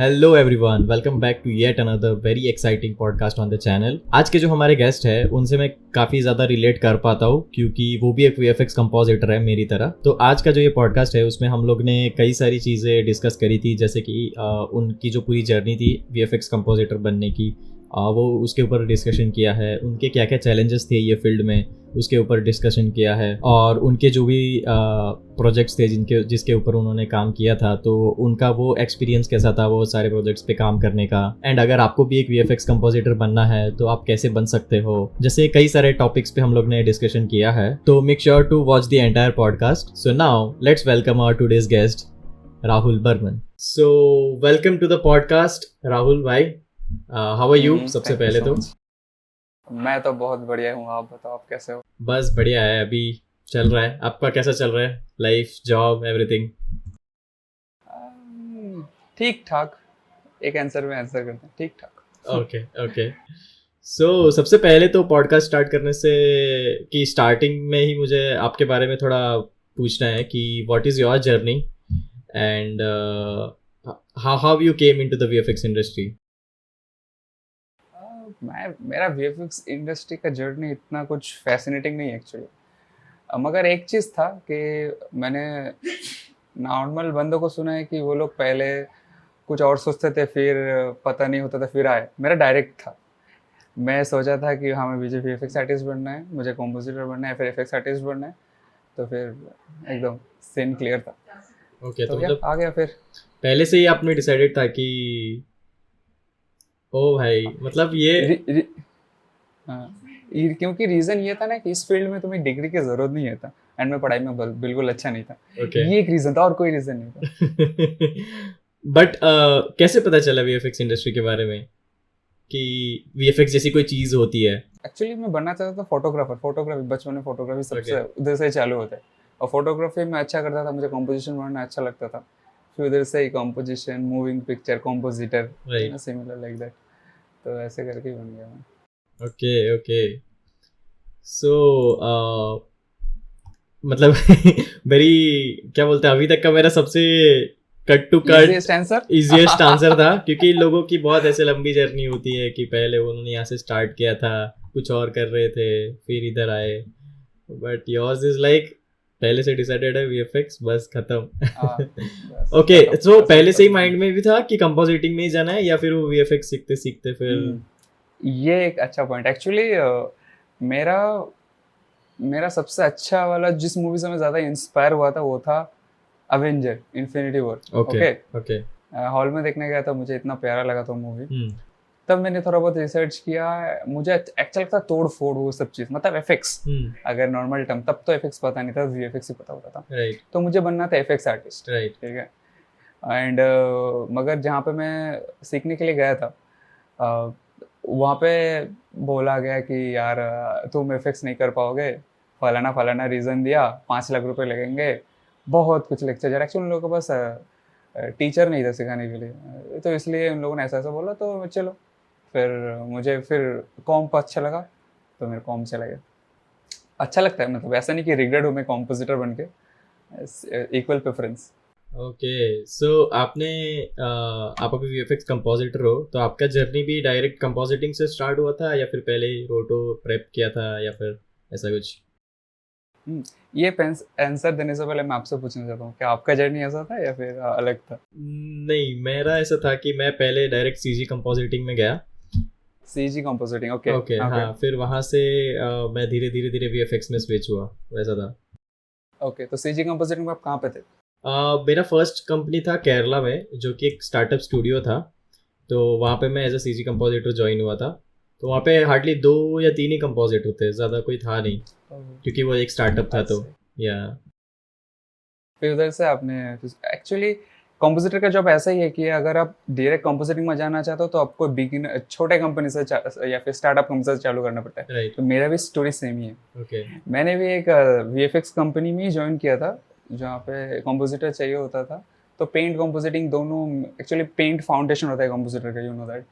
Hello everyone, welcome back to yet another very exciting podcast on the channel. आज के जो हमारे guest हैं उनसे मैं काफ़ी ज़्यादा रिलेट कर पाता हूँ क्योंकि वो भी एक वीएफएक्स कंपोजिटर है मेरी तरह। तो आज का जो ये पॉडकास्ट है उसमें हम लोग ने कई सारी चीज़ें डिस्कस करी थी, जैसे कि उनकी जो पूरी जर्नी थी वीएफएक्स कंपोजिटर बनने की, वो उसके ऊपर डिस्कशन किया है। उनके क्या क्या चैलेंजेस थे ये फील्ड में, उसके ऊपर डिस्कशन किया है। और उनके जो भी प्रोजेक्ट्स थे जिसके ऊपर उन्होंने काम किया था, तो उनका वो एक्सपीरियंस कैसा था वो सारे प्रोजेक्ट्स पे काम करने का। एंड अगर आपको भी एक वीएफएक्स कंपोजिटर बनना है तो आप कैसे बन सकते हो, जैसे कई सारे टॉपिक्स पे हम लोग ने डिस्कशन किया है। तो make sure to watch the entire podcast. So now let's welcome our today's guest Rahul Burman. So welcome to the podcast Rahul भाई। How are you? सबसे थैंक यू पहले सो तो मच। मैं तो बहुत बढ़िया हूँ, आप बताओ आप कैसे हो? बस बढ़िया है, अभी चल रहा है। आपका कैसा चल रहा है, लाइफ, जॉब, एवरीथिंग? ठीक ठाक। एक आंसर में आंसर करते हैं, ठीक ठाक। Okay okay. सो सबसे पहले तो पॉडकास्ट स्टार्ट करने से कि स्टार्टिंग में ही मुझे आपके बारे में थोड़ा पूछना है कि what is your journey and how how you came into the VFX industry. मैं मेरा वीएफएक्स इंडस्ट्री का जर्नी इतना कुछ फैसिनेटिंग नहीं है एक्चुअली। मगर एक चीज़ था कि मैंने नॉर्मल बंदों को सुना है कि वो लोग पहले कुछ और सोचते थे, फिर पता नहीं होता था, फिर आए। मेरा डायरेक्ट था। मैं सोचा था कि हाँ, मुझे वीएफएक्स आर्टिस्ट बनना है, मुझे कॉम्पोजिटर बनना है, फिर एफएक्स आर्टिस्ट बनना है। तो फिर एकदम सीन क्लियर था। ओके, तो तो क्या मतलब आ गया फिर। पहले से ही आपने डिसाइडेड था कि ओ भाई, मतलब ये। रि, रि, हाँ, क्योंकि रीज़न ये था ना कि इस फील्ड में तुम्हें डिग्री की ज़रूरत नहीं है था, एंड मैं पढ़ाई में बिल्कुल अच्छा नहीं था। ओके। ये एक रीज़न था और कोई रीज़न नहीं था। बट कैसे पता चला वीएफएक्स इंडस्ट्री के बारे में कि वीएफएक्स जैसी कोई चीज़ होती है? एक्चुअली मैं बनना चाहता था फोटोग्राफर। फोटोग्राफी बचपन में, फोटोग्राफी ओके। सबसे उधर से ही चालू होता है। और फोटोग्राफी में अच्छा करता था, मुझे कॉम्पोजिशन बनाना अच्छा लगता था। फिर उधर से ही composition, moving picture, compositor, right. Similar like that. तो ऐसे करके ही बन गया मैं। Okay okay. सो मतलब वेरी, क्या बोलते हैं, अभी तक का मेरा सबसे cut to cut easiest answer. Easiest answer था, क्योंकि लोगों की बहुत ऐसे लंबी जर्नी होती है कि पहले उन्होंने यहाँ से स्टार्ट किया था, कुछ और कर रहे थे, फिर इधर आए। बट योर्स इज लाइक पहले से डिसाइडेड है वीएफएक्स, बस खत्म। बस ओके, खत्म, सो बस पहले से ही सिंपल। माइंड में भी था कि कंपोजिटिंग में ही जाना है, या फिर वो वीएफएक्स सीखते सीखते फिर? ये एक अच्छा पॉइंट एक्चुअली। मेरा मेरा सबसे अच्छा वाला जिस मूवी से मैं ज़्यादा इंस्पायर हुआ था वो था Avenger infinity war. Okay okay. Okay. Hall में देखने गया था, मुझे इतना प्यारा लगा था मूवी। हम्म। तब मैंने थोड़ा बहुत रिसर्च किया। मुझे अच्छा लगता तोड़ फोड़ वो सब चीज़, मतलब एफएक्स। हम्म। अगर नॉर्मल टर्म, तब तो एफएक्स पता नहीं था, वीएफएक्स ही पता होता था। राइट तो मुझे बनना था एफएक्स आर्टिस्ट। राइट। ठीक है। एंड मगर जहाँ पे मैं सीखने के लिए गया था, वहाँ पे बोला गया कि यार तुम एफएक्स नहीं कर पाओगे, फलाना फलाना रीज़न दिया, 5 लाख रुपए लगेंगे। बहुत कुछ लेक्चर यार, एक्चुअली उन लोगों के पास टीचर नहीं था सिखाने के लिए, तो इसलिए उन लोगों ने ऐसा ऐसा बोला। तो चलो, फिर मुझे फिर कॉम्प अच्छा लगा, तो मेरे कॉम्प चला गया। अच्छा लगता है, मतलब ऐसा नहीं कि रिग्रेट हो मैं कॉम्पोजिटर बन के। Equal preference. ओके। सो आपने आप अभी वीएफएक्स कंपोजिटर हो, तो आपका जर्नी भी डायरेक्ट कंपोजिटिंग से स्टार्ट हुआ था, या फिर पहले ही रोटो प्रेप किया था, या फिर ऐसा कुछ? ये आंसर देने से पहले मैं आपसे पूछना चाहता हूँ, क्या आपका जर्नी ऐसा था या फिर अलग था? नहीं, मेरा ऐसा था कि मैं पहले डायरेक्ट सीजी कंपोजिटिंग में गया। CG compositing, okay okay okay. हाँ, फिर वहाँ से मैं धीरे धीरे धीरे वीएफएक्स में स्विच हुआ, वैसा था। ओके, तो सीजी कंपोजिटिंग में आप कहाँ पे थे? मेरा फर्स्ट कंपनी था केरला में, जो कि एक स्टार्टअप स्टूडियो था। तो वहाँ पे मैं as a CG compositor join हुआ था। तो वहाँ पे हार्डली 2 या 3 ही कंपोजिट होते, ज़्यादा कोई था नहीं, क्योंकि वो एक स्टार्टअप था। तो अच्छा, या फिर उधर से आपने एक्चुअली कंपोजिटर का जॉब ऐसा ही है कि अगर आप डायरेक्ट कंपोजिटिंग में जाना चाहते हो तो आपको बिगिनर छोटे कंपनी से या फिर स्टार्टअप कंपनी से चालू करना पड़ता है। राइट। तो मेरा भी स्टोरी सेम ही है। ओके। मैंने भी एक वीएफएक्स कंपनी में ही ज्वाइन किया था, जहाँ पे कंपोजिटर चाहिए होता था। तो पेंट कंपोजिटिंग दोनों, एक्चुअली पेंट फाउंडेशन होता है कंपोजिटर का, यू नो दैट।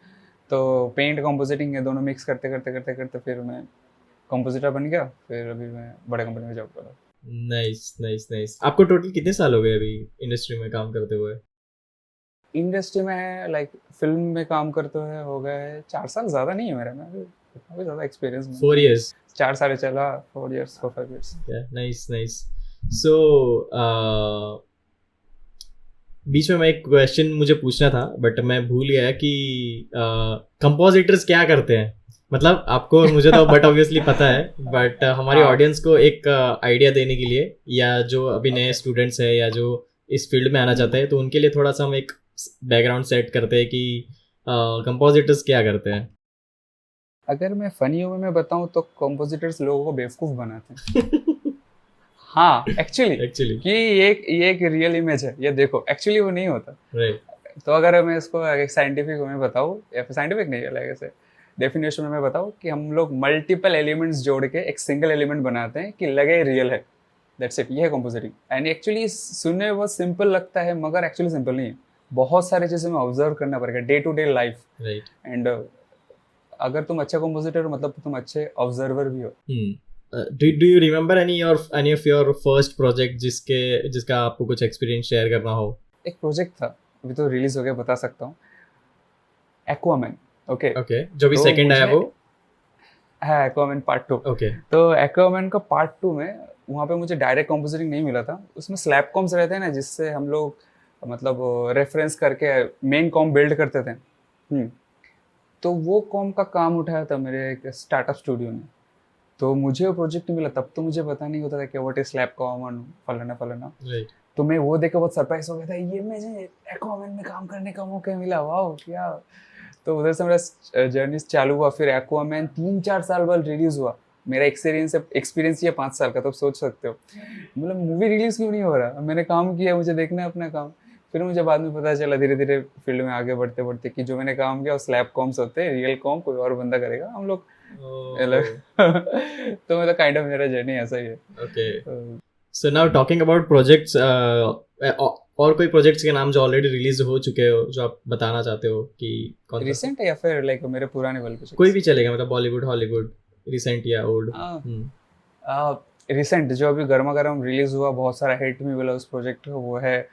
तो पेंट कंपोजिटिंग है, दोनों मिक्स करते करते करते करते फिर मैं कंपोजिटर बन गया। फिर अभी मैं बड़े कंपनी में जॉब कर रहा हूँ। Nice nice nice. आपको टोटल कितने साल हो गए अभी इंडस्ट्री में काम करते हुए? इंडस्ट्री में लाइक फिल्म में काम करते हुए हो गए 4 साल, ज़्यादा नहीं है मेरा, मैं इतना भी ज़्यादा एक्सपीरियंस नहीं 4 years. 4 साल चला, 4 years 4-5 years। Yeah, nice, nice. So, बीच में मैं एक क्वेश्चन मुझे पूछना था बट मैं भूल गया कि कंपोजिटर्स क्या करते हैं, मतलब आपको और मुझे तो बट ऑब्वियसली पता है, बट हमारी हाँ। ऑडियंस को एक आइडिया देने के लिए, या जो अभी नए स्टूडेंट्स हैं या जो इस फील्ड में आना चाहते हैं, तो उनके लिए थोड़ा सा हम एक बैकग्राउंड सेट करते हैं कि कंपोजिटर्स क्या करते हैं। अगर मैं फनी वे में बताऊं तो कंपोजिटर्स लोगों को बेवकूफ़ बनाते हैं। हाँ, एक्चुअली कि ये एक रियल इमेज है, ये देखो, एक्चुअली वो नहीं होता। राइट। तो अगर मैं इसको एक साइंटिफिक में बताऊँ, या फिर साइंटिफिक नहीं है, लाइक ऐसे डेफिनेशन में मैं बताऊँ कि हम लोग मल्टीपल एलिमेंट्स जोड़ के एक सिंगल एलिमेंट बनाते हैं कि लगे रियल है, दैट्स इट, ये है कंपोजिटिंग। एंड एक्चुअली सुनने में बहुत सिंपल लगता है, मगर एक्चुअली सिंपल नहीं है। बहुत सारी चीज़ें में ऑब्जर्व करना पड़ेगा day to day life. Right. And अगर तुम अच्छा कंपोजिटर हो मतलब तुम अच्छे ऑब्जर्वर भी हो। Do you remember any of your first project जिसका आपको कुछ एक्सपीरियंस शेयर करना हो? एक प्रोजेक्ट था, अभी तो रिलीज हो गया, बता सकता हूँ, एक्वामैन। ओके, जो भी तो सेकंड आया वो है एक्वामैन पार्ट 2। ओके। तो एक्वामैन का पार्ट 2 में वहाँ पे मुझे डायरेक्ट कंपोजिटिंग नहीं मिला था, उसमें स्लैब कॉम्स रहते हैं ना, जिससे हम लोग मतलब रेफरेंस करके मेन कॉम बिल्ड करते थे। तो वो कॉम का काम उठाया था मेरे एक स्टार्टअप स्टूडियो ने। तो मुझे वो प्रोजेक्ट मिला, तब तो मुझे पता नहीं होता था कि व्हाट इज स्लैब कॉम, फलाना फलाना। तो मैं वो देख के बहुत सरप्राइज हो गया था, ये मुझे एक्वामैन में काम करने का मौका मिला, वाह क्या। तो उधर से मेरा जर्नी चालू हुआ। फिर एक्वामैन 3-4 साल बाद रिलीज हुआ। मेरा एक्सपीरियंस ये 5 साल का, तो सोच सकते हो मतलब मूवी रिलीज क्यों नहीं हो रहा। मैंने काम किया, मुझे देखना है अपना काम। फिर मुझे बाद में पता चला धीरे धीरे फील्ड में आगे बढ़ते बढ़ते कि जो मैंने काम किया वो स्लैब कॉम्स होते हैं, रियल कॉम कोई और बंदा करेगा, हम लोग तो मतलब काइंड ऑफ मेरा जर्नी ऐसा ही है। Okay. So now talking about projects, और कोई प्रोजेक्ट्स के नाम जो ऑलरेडी रिलीज हो चुके हो जो आप बताना चाहते हो कि कौन सा? रिसेंट है या फिर लाइक मेरे पुराने वाले प्रोजेक्ट्स? कोई भी चलेगा, मतलब बॉलीवुड, हॉलीवुड, रिसेंट या ओल्ड। रिसेंट जो अभी गर्मा गर्म रिलीज हुआ, बहुत सारा हिट भी मिला उस प्रोजेक्ट को, वो है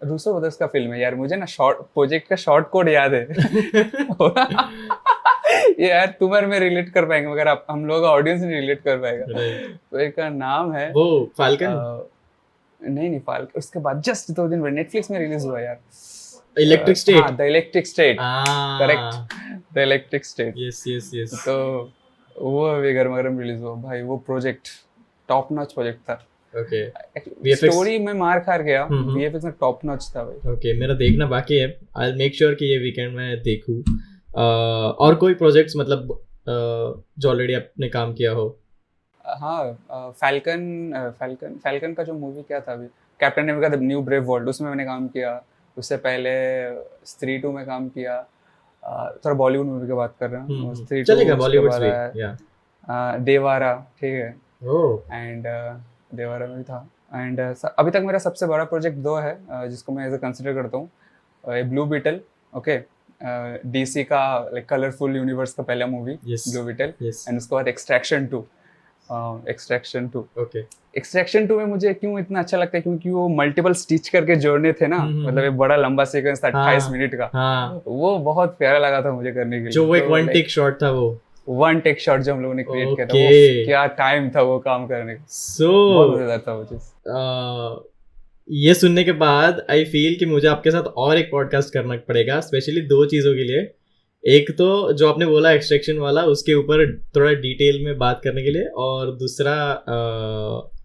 रूसो ब्रदर्स का फिल्म है। यार मुझे ना प्रोजेक्ट का शॉर्ट कोड याद है ये यार तुम और मैं रिलेट कर पाएंगे, मगर आप हम लोग ऑडियंस नहीं रिलेट कर पाएगा। तो एक का नाम है वो फाल्कन। नहीं फाल्कन, उसके बाद जस्ट 2 दिन बाद नेटफ्लिक्स में रिलीज हुआ यार, electric state. The electric state, correct, the electric state. Yes yes yes. तो वो अभी गर्मा गर्म रिलीज हुआ भाई। वो प्रोजेक्ट टॉप नॉच प्रोजेक्ट था। ओके। स्टोरी में मार खार गया, वीएफएक्स में टॉप नॉच था भाई। ओके, मेरा देखना बाकी है, आई विल मेक श्योर कि ये वीकेंड में देखूं। और कोई प्रोजेक्ट्स मतलब जो ऑलरेडी आपने काम किया हो? हाँ, फैल्कन का जो मूवी क्या था अभी, captain America the new brave world, उसमें मैंने काम किया। उससे पहले स्त्री 2 में काम किया। थोड़ा बॉलीवुड मूवी की बात कर रहा हूँ, स्त्री 2 चलेगा, बॉलीवुड भी, या देवारा, ठीक है। ओह, एंड देवारा में भी था। एंड अभी तक मेरा सबसे बड़ा प्रोजेक्ट 2 है जिसको मैं एज ए कंसिडर करता हूँ, ब्लू बीटल। ओके, डीसी का लाइक कलरफुल यूनिवर्स का पहला मूवी ब्लू बीटल। एंड उसके बाद एक्सट्रैक्शन 2। ओके। एक्सट्रैक्शन 2 में मुझे क्यों इतना अच्छा लगता है, क्योंकि वो मल्टीपल स्टिच करके जोड़ने थे ना, मतलब एक बड़ा लंबा सीक्वेंस था 28 मिनट का। वो बहुत प्यारा लगा था मुझे करने के लिए। जो वो एक वन टेक शॉट था, वो वन टेक शॉट जो हम लोगों ने क्रिएट किया था, वो क्या टाइम था वो काम करने का। बहुत मजेदार था वो चीज। ये सुनने के बाद आई फील कि मुझे आपके साथ और एक पॉडकास्ट करना पड़ेगा, स्पेशली 2 चीज़ों के लिए। एक तो जो आपने बोला एक्सट्रैक्शन वाला, उसके ऊपर थोड़ा डिटेल में बात करने के लिए, और दूसरा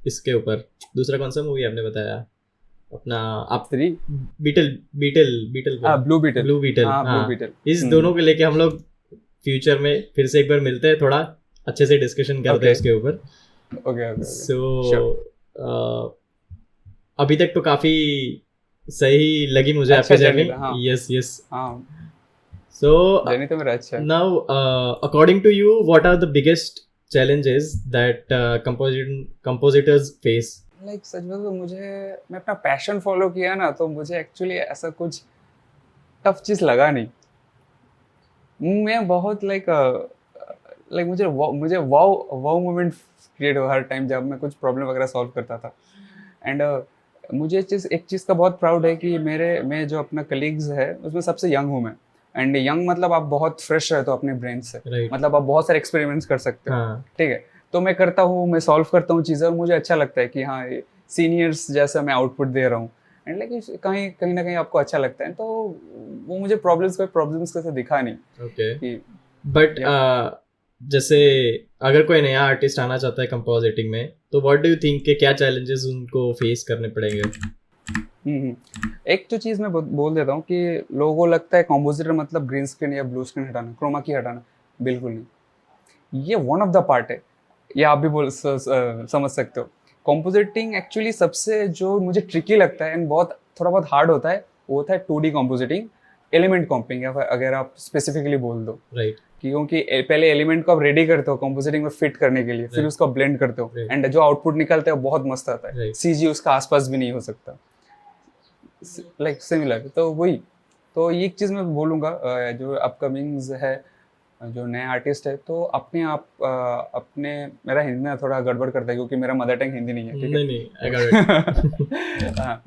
इसके ऊपर, दूसरा कौन सा मूवी आपने बताया अपना? आप ब्लू बीटल। इस दोनों को लेके हम लोग फ्यूचर में फिर से एक बार मिलते हैं, थोड़ा अच्छे से डिस्कशन करते हैं इसके ऊपर। सो अभी तक तो काफी सही लगी मुझे आपकी journey. Yes. So now, according to you, what are the biggest challenges that compositors face? Like सच में तो मैं अपना पैशन फॉलो किया ना, तो मुझे एक्चुअली ऐसा कुछ टफ चीज लगा नहीं। मैं बहुत लाइक मुझे वाव मोमेंट क्रिएट हुआ हर टाइम जब मैं कुछ प्रॉब्लम वगैरह सॉल्व करता था। एंड मुझे एक चीज़ का बहुत प्राउड है कि मैं जो अपना कलीग्स है उसमें सबसे यंग हूँ मैं। एंड यंग मतलब आप बहुत फ्रेश रहते हो अपने ब्रेन से, राइट। मतलब आप बहुत सारे एक्सपेरिमेंट्स कर सकते हो। हाँ। ठीक है, तो मैं करता हूँ, मैं सॉल्व करता हूँ चीज़ें और मुझे अच्छा लगता है कि हाँ सीनियर्स जैसा मैं आउटपुट दे रहा हूँ। एंड लाइक कहीं कहीं ना कहीं आपको अच्छा लगता है, तो वो मुझे प्रॉब्लम्स कैसे दिखा नहीं ओके। कि बट या जैसे अगर कोई नया आर्टिस्ट आना चाहता है कंपोजिटिंग में, तो व्हाट डू यू थिंक के क्या चैलेंजेस उनको फेस करने पड़ेंगे? एक तो चीज़ मैं बोल देता हूँ कि लोगों को लगता है कॉम्पोजिटर मतलब ग्रीन स्क्रीन या ब्लू स्क्रीन हटाना, क्रोमा की हटाना। बिल्कुल नहीं, ये वन ऑफ द पार्ट है। ये आप भी समझ सकते हो। कॉम्पोजिटिंग एक्चुअली सबसे जो मुझे ट्रिकी लगता है एंड बहुत थोड़ा बहुत हार्ड होता है, वो होता है 2D कॉम्पोजिटिंग, एलिमेंट कॉम्पिंग, या फिर अगर आप स्पेसिफिकली बोल दो, राइट। क्योंकि पहले एलिमेंट को आप रेडी करते हो कंपोजिटिंग में फिट करने के लिए, फिर राइट। उसको ब्लेंड करते हो राइट। एंड जो आउटपुट निकलता है वो बहुत मस्त आता है। राइट। सीजी उसका आसपास भी नहीं हो सकता, लाइक सिमिलर। तो वही, तो ये एक चीज़ मैं बोलूँगा, जो अपकमिंग्स है, जो नए आर्टिस्ट है, तो अपने आप अपने, मेरा हिंदी ना थोड़ा गड़बड़ करता है क्योंकि मेरा मदर टंग हिंदी नहीं है, ठीक नहीं नहीं, आई गॉट इट। है। हाँ,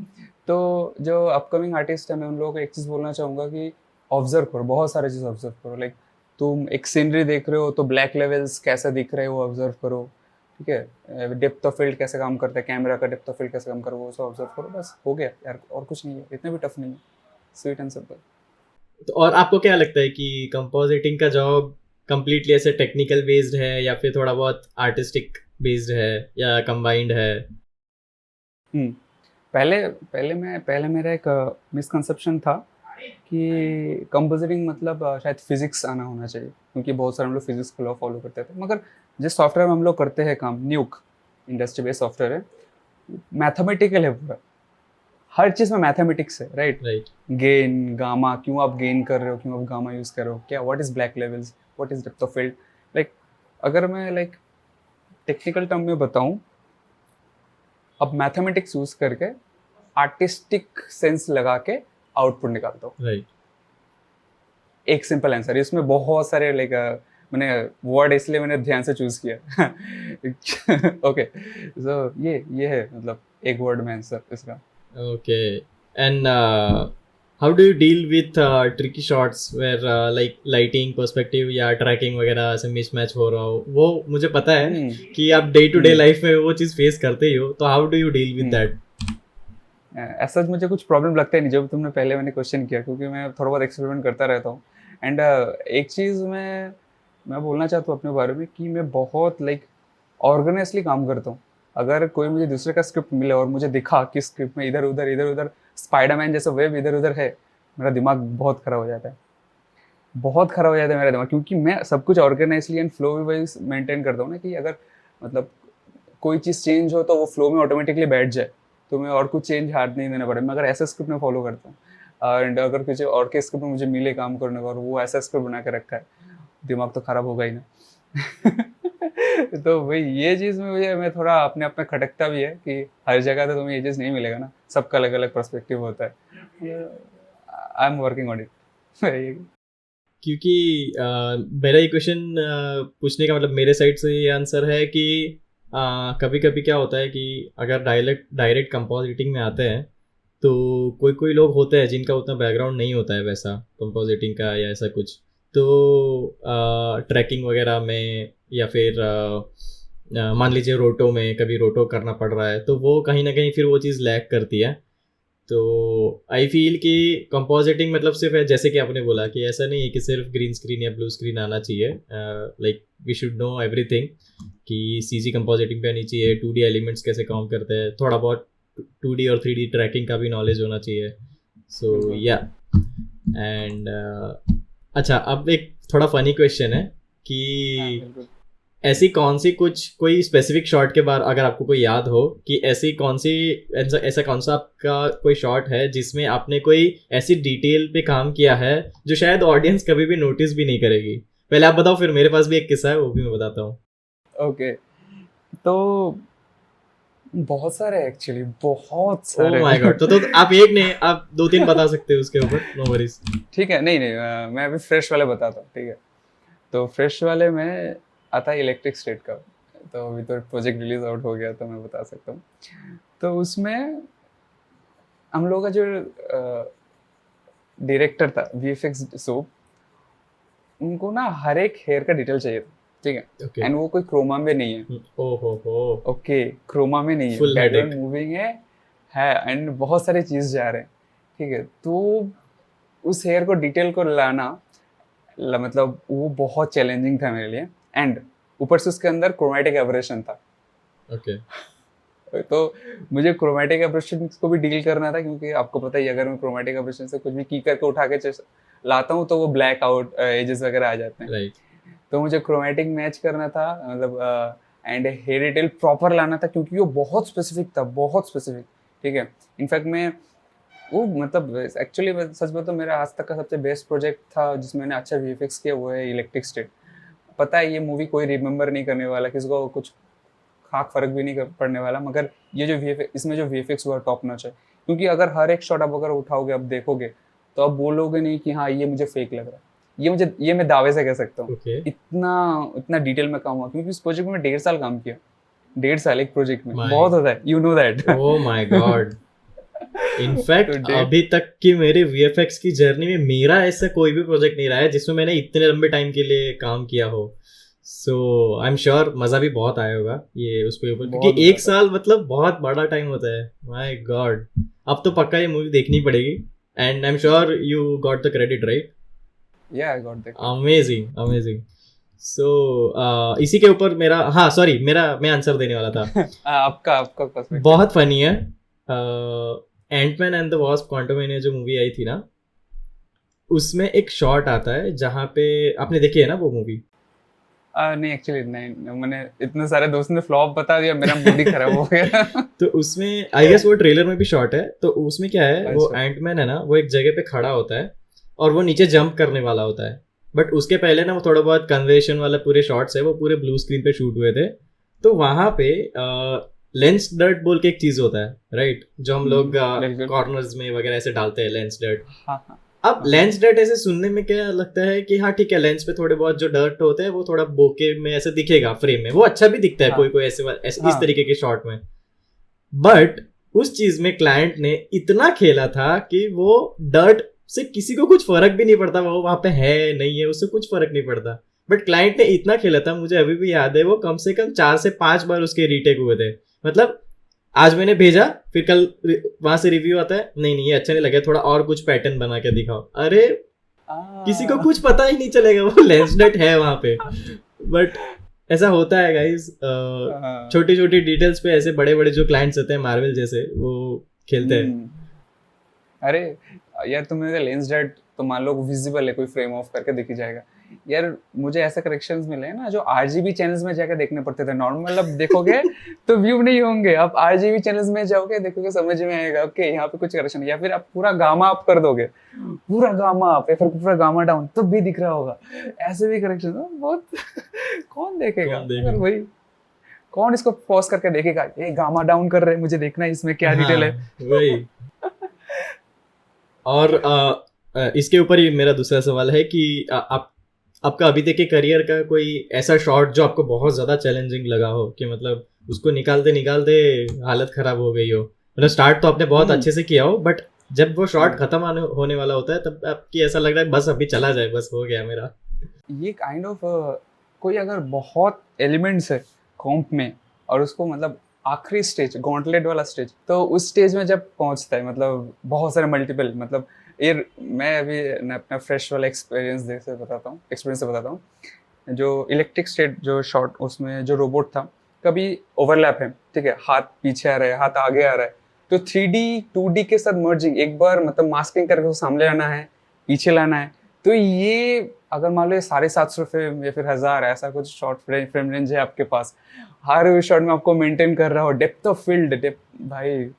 तो जो अपकमिंग आर्टिस्ट है मैं उन लोगों को एक चीज़ बोलना चाहूँगा कि ऑब्जर्व करो, बहुत सारे चीज़ ऑब्जर्व करो। लाइक तुम एक सीनरी देख रहे हो तो ब्लैक लेवल्स कैसे दिख रहे हैं वो ऑब्जर्व करो, ठीक है। डेप्थ ऑफ फील्ड कैसे काम करता है, कैमरा का डेप्थ ऑफ फील्ड कैसे काम कर वो सब ऑब्जर्व करो, बस हो गया यार, और कुछ नहीं है, इतना भी टफ नहीं है, स्वीट एंड सिंपल। तो और आपको क्या लगता है कि कंपोजिटिंग का जॉब कंप्लीटली ऐसे टेक्निकल बेस्ड है या फिर थोड़ा बहुत आर्टिस्टिक बेस्ड है या कंबाइंड है? हम्म, पहले मेरा एक मिसकंसेप्शन था कि कंपोजिटिंग मतलब शायद फिजिक्स आना होना चाहिए, क्योंकि बहुत सारे हम लोग फिजिक्स को लॉ फॉलो करते थे। मगर जिस सॉफ्टवेयर में हम लोग करते हैं काम, न्यूक इंडस्ट्री बेस्ड सॉफ्टवेयर है, मैथमेटिकल है पूरा, हर चीज़ में मैथमेटिक्स है, राइट। राइट। गेन गामा, क्यों आप गेन कर रहे हो, क्यों आप गामा यूज़ कर रहे हो, क्या what is black levels, what is depth of field. Like अगर मैं लाइक टेक्निकल टर्म में बताऊं, अब मैथमेटिक्स यूज़ करके आर्टिस्टिक सेंस लगा के आउटपुट निकालता हूँ। राइट। एक सिंपल आंसर, इसमें बहुत सारे लाइक मैंने वर्ड इसलिए मैंने ध्यान से चूज किया। ओके, सो ये है मतलब एक वर्ड में आंसर इसका। Okay. And how do you deal with tricky shots where like lighting perspective या ट्रैकिंग वगैरह ऐसे मिसमैच हो रहा हो? वो मुझे पता है कि आप डे टू डे लाइफ में वो चीज़ फेस करते ही हो, तो how do you deal with that? ऐसा मुझे कुछ प्रॉब्लम लगता ही नहीं जब तुमने पहले मैंने क्वेश्चन किया, क्योंकि मैं थोड़ा बहुत एक्सपेरिमेंट करता रहता हूँ। एंड एक चीज़ मैं बोलना चाहता हूँ अपने बारे में कि मैं बहुत लाइक ऑर्गेनाइजली काम करता हूँ। अगर कोई मुझे दूसरे का स्क्रिप्ट मिले और मुझे दिखा कि स्क्रिप्ट में इधर उधर स्पाइडरमैन जैसा वेब इधर उधर है, मेरा दिमाग बहुत खराब हो जाता है, बहुत खराब हो जाता है मेरा दिमाग, क्योंकि मैं सब कुछ ऑर्गेनाइजली एंड फ्लो वाइज मेंटेन करता हूँ ना, कि अगर मतलब कोई चीज़ चेंज हो तो वो फ्लो में ऑटोमेटिकली बैठ जाए, तो मैं और कुछ चेंज हाथ नहीं देना पड़े। मैं अगर ऐसा स्क्रिप्ट में फॉलो करता हूँ, एंड अगर किसी और के स्क्रिप्ट में मुझे मिले काम करने का और वो ऐसा स्क्रिप्ट बना के रखा है, दिमाग तो खराब होगा ही ना। तो भाई ये चीज़ में मैं थोड़ा अपने आप में खटकता भी है कि हर जगह तो तुम्हें ये चीज़ नहीं मिलेगा ना, सबका अलग अलग पर्सपेक्टिव होता है। I am working on it. क्योंकि मेरा ये क्वेश्चन पूछने का मतलब मेरे साइड से ये आंसर है कि कभी कभी क्या होता है कि अगर डायरेक्ट कंपोजिटिंग में आते हैं, तो कोई कोई लोग होते हैं जिनका उतना बैकग्राउंड नहीं होता है वैसा कंपोजिटिंग का या ऐसा कुछ, तो ट्रैकिंग वगैरह में या फिर मान लीजिए रोटो में कभी रोटो करना पड़ रहा है, तो वो कहीं ना कहीं फिर वो चीज़ लैग करती है। तो आई फील कि कंपोजिटिंग मतलब सिर्फ है, जैसे कि आपने बोला कि ऐसा नहीं है कि सिर्फ ग्रीन स्क्रीन या ब्लू स्क्रीन आना चाहिए। Like we should know everything कि सीजी कंपोजिटिंग पे आनी चाहिए, 2D एलिमेंट्स कैसे काम करते हैं, थोड़ा बहुत 2D और 3D ट्रैकिंग का भी नॉलेज होना चाहिए। सो या एंड अच्छा, अब एक थोड़ा फनी क्वेश्चन है कि ऐसी कौन सी कुछ कोई स्पेसिफिक शॉट के बारे अगर आपको कोई याद हो कि ऐसी कौन सी ऐसा कौन सा आपका कोई शॉट है जिसमें आपने कोई ऐसी डिटेल पे काम किया है जो शायद ऑडियंस कभी भी नोटिस भी नहीं करेगी? पहले आप बताओ, फिर मेरे पास भी एक किस्सा है, वो भी मैं बताता हूँ। ओके, तो बहुत सारे एक्चुअली, बहुत ओह सारे। माय गॉड, तो आप एक नहीं, आप दो तीन बता सकते हो उसके ऊपर, नो वरीज। ठीक है, नहीं नहीं, मैं अभी फ्रेश वाले बताता हूँ, ठीक है। तो फ्रेश वाले में आता है इलेक्ट्रिक स्टेट का, तो अभी तो प्रोजेक्ट रिलीज आउट हो गया तो मैं बता सकता हूँ। तो उसमें हम लोग का जो डायरेक्टर था वीएफएक्स सोप, उनको ना हर एक हेयर का डिटेल चाहिए था, ठीक है, ओके। एंड वो कोई क्रोमा में नहीं है, ओहो। ओके, क्रोमा में नहीं है, Full बैकग्राउंड headache. मूविंग है एंड बहुत सारे चीज जा रहे हैं, ठीक है, तो उस हेयर को डिटेल को लाना मतलब वो बहुत चैलेंजिंग था मेरे लिए, एंड ऊपर से उसके अंदर क्रोमेटिक एबरेशन था, ओके। तो मुझे क्रोमेटिक एब्रेशन को भी डील करना था, क्योंकि आपको पता ही अगर मैं क्रोमेटिक एब्रेशन से कुछ भी की करके उठा के लाता हूँ तो वो ब्लैक आउट एजेस वगैरह आ जाते हैं, राइट। तो मुझे क्रोमेटिक मैच करना था, मतलब एंड हेयर डिटेल प्रॉपर लाना था, क्योंकि वो बहुत स्पेसिफिक था, बहुत स्पेसिफिक, ठीक है। इनफैक्ट मैं वो मतलब एक्चुअली मैं सच बताऊं, मेरा आज तक का सबसे बेस्ट प्रोजेक्ट था जिसमें मैंने अच्छा वीएफएक्स किया, वो है इलेक्ट्रिक स्टेट। पता है ये मूवी कोई रिमेंबर नहीं करने वाला, किसी को कुछ खाक फर्क भी नहीं पड़ने वाला, मगर ये जो वीएफएक्स, इसमें जो वीएफएक्स हुआ टॉप नॉच है, क्योंकि अगर हर एक शॉट आप अगर उठाओगे, अब देखोगे तो आप बोलोगे नहीं कि हाँ ये मुझे फेक लग रहा है, ये मैं दावे से कह सकता हूँ, ओके। इतना इतना डिटेल में काम हुआ, क्योंकि इस प्रोजेक्ट में 1.5 साल काम किया, 1.5 साल एक प्रोजेक्ट में My- बहुत होता है, you know that. Oh my God. In fact तो अभी तक की मेरे वीएफएक्स की जर्नी में मेरा ऐसा कोई भी प्रोजेक्ट नहीं रहा है जिसमें मैंने इतने लंबे टाइम के लिए काम किया हो। सो आई एम श्योर मजा भी बहुत आया होगा ये उसके ऊपर, बहुत क्योंकि मजा एक साल मतलब बहुत बड़ा टाइम होता है। माय गॉड, अब तो पक्का ये मूवी देखनी पड़ेगी, and I am sure you got the credit, right? या I got that. Amazing amazing. So इसी के ऊपर मेरा, हाँ सॉरी, मैं आंसर देने वाला था। आपका पर्सपेक्टिव बहुत फनी है। एंटमैन एंड द वास्प क्वांटमैनिया जो मूवी आई थी ना, उसमें एक शॉट आता है जहाँ पे, आपने देखी है ना वो मूवी? नहीं एक्चुअली नहीं, मैंने इतने सारे दोस्त ने फ्लॉप बता दिया, मेरा मूड ही खराब हो गया। तो उसमें आई गेस वो ट्रेलर में भी शॉट है, तो उसमें क्या है, वो अच्छा। एंटमैन है ना, वो एक जगह पे खड़ा होता है और वो नीचे जंप करने वाला होता है, बट उसके पहले ना वो थोड़ा बहुत कन्वेशन वाला पूरे शॉट्स है वो पूरे ब्लू स्क्रीन पे शूट हुए थे। तो वहां पे लेंस डर्ट बोल के एक चीज होता है, राइट, जो हम लोग बिल्कुल। कॉर्नर्स में वगैरह ऐसे डालते हैं, लेंस डर्ट। हाँ हाँ अब लेंस डर्ट ऐसे सुनने में क्या लगता है कि हाँ ठीक है, लेंस पे थोड़े बहुत जो डर्ट होते हैं वो थोड़ा बोके में ऐसे दिखेगा, फ्रेम में वो अच्छा भी दिखता है, हाँ। कोई कोई ऐसे इस हाँ। तरीके के शॉट में। बट उस चीज में क्लाइंट ने इतना खेला था कि वो डर्ट से किसी को कुछ फर्क भी नहीं पड़ता, वो वहां पे है नहीं है उससे कुछ फर्क नहीं पड़ता, बट क्लाइंट ने इतना खेला था, मुझे अभी भी याद है, वो कम से कम 4 से 5 बार उसके रीटेक हुए थे। मतलब आज मैंने भेजा, फिर कल वहां से रिव्यू आता है, नहीं नहीं ये अच्छा नहीं लगा, थोड़ा और कुछ पैटर्न बना के दिखाओ। अरे किसी को कुछ पता ही नहीं चलेगा वो लेंस डट है वहां पे। बट ऐसा होता है गाइस, छोटी छोटी डिटेल्स पे ऐसे बड़े बड़े जो क्लाइंट्स होते हैं मार्वल जैसे, वो खेलते हैं। अरे यार तुमने लेंस डट तो मान लो विजिबल है, कोई फ्रेम ऑफ करके देखी जाएगा यार, मुझे ऐसे करेक्शंस मिले हैं ना जो आरजीबी चैनल्स में जाकर देखने पड़ते थे, नॉर्मल अब देखोगे तो व्यू नहीं होंगे, आप आरजीबी चैनल्स में जाओगे देखोगे समझ में आएगा ओके यहाँ पे कुछ करेक्शन, या फिर आप पूरा गामा अप कर दोगे, पूरा गामा अप या फिर पूरा गामा डाउन तो भी दिख रहा होगा, ऐसे भी करेक्शन बहुत कौन देखेगा, अगर वही कौन इसको पॉज करके देखेगा, ये गामा डाउन कर रहे हैं मुझे देखना है इसमें क्या डिटेल है। वही। और इसके ऊपर ही मेरा दूसरा सवाल है कि आप आपका अभी तक के करियर का कोई ऐसा शॉट जो आपको बहुत ज्यादा चैलेंजिंग लगा हो, कि मतलब उसको निकालते निकालते हालत खराब हो गई हो, मतलब स्टार्ट तो आपने बहुत अच्छे से किया हो, बट जब वो शॉट खत्म होने वाला होता है तब आपकी ऐसा लग रहा है बस अभी चला जाए, बस हो गया मेरा। ये काइंड ऑफ कोई अगर बहुत एलिमेंट्स है कॉम्प में और उसको मतलब आखिरी स्टेज गॉन्टलेट वाला स्टेज, तो उस स्टेज में जब पहुंचता है मतलब बहुत सारे मल्टीपल, मतलब ये मैं अभी अपना फ्रेश वाला एक्सपीरियंस से बताता हूँ, जो इलेक्ट्रिक स्टेट जो शॉट उसमें जो रोबोट था, कभी ओवरलैप है, ठीक है, हाथ पीछे आ रहा है हाथ आगे आ रहा है, तो 3D 2D के साथ मर्जिंग, एक बार मतलब मास्किंग करके सामने लाना है पीछे लाना है, तो ये अगर मान लो 750 फ्रेम या फिर 1000 ऐसा कुछ शॉर्ट फ्रेम रेंज है आपके पास, हर शॉट में आपको मेंटेन कर रहा हो डेप्थ ऑफ फील्ड, डेप्थ भाई,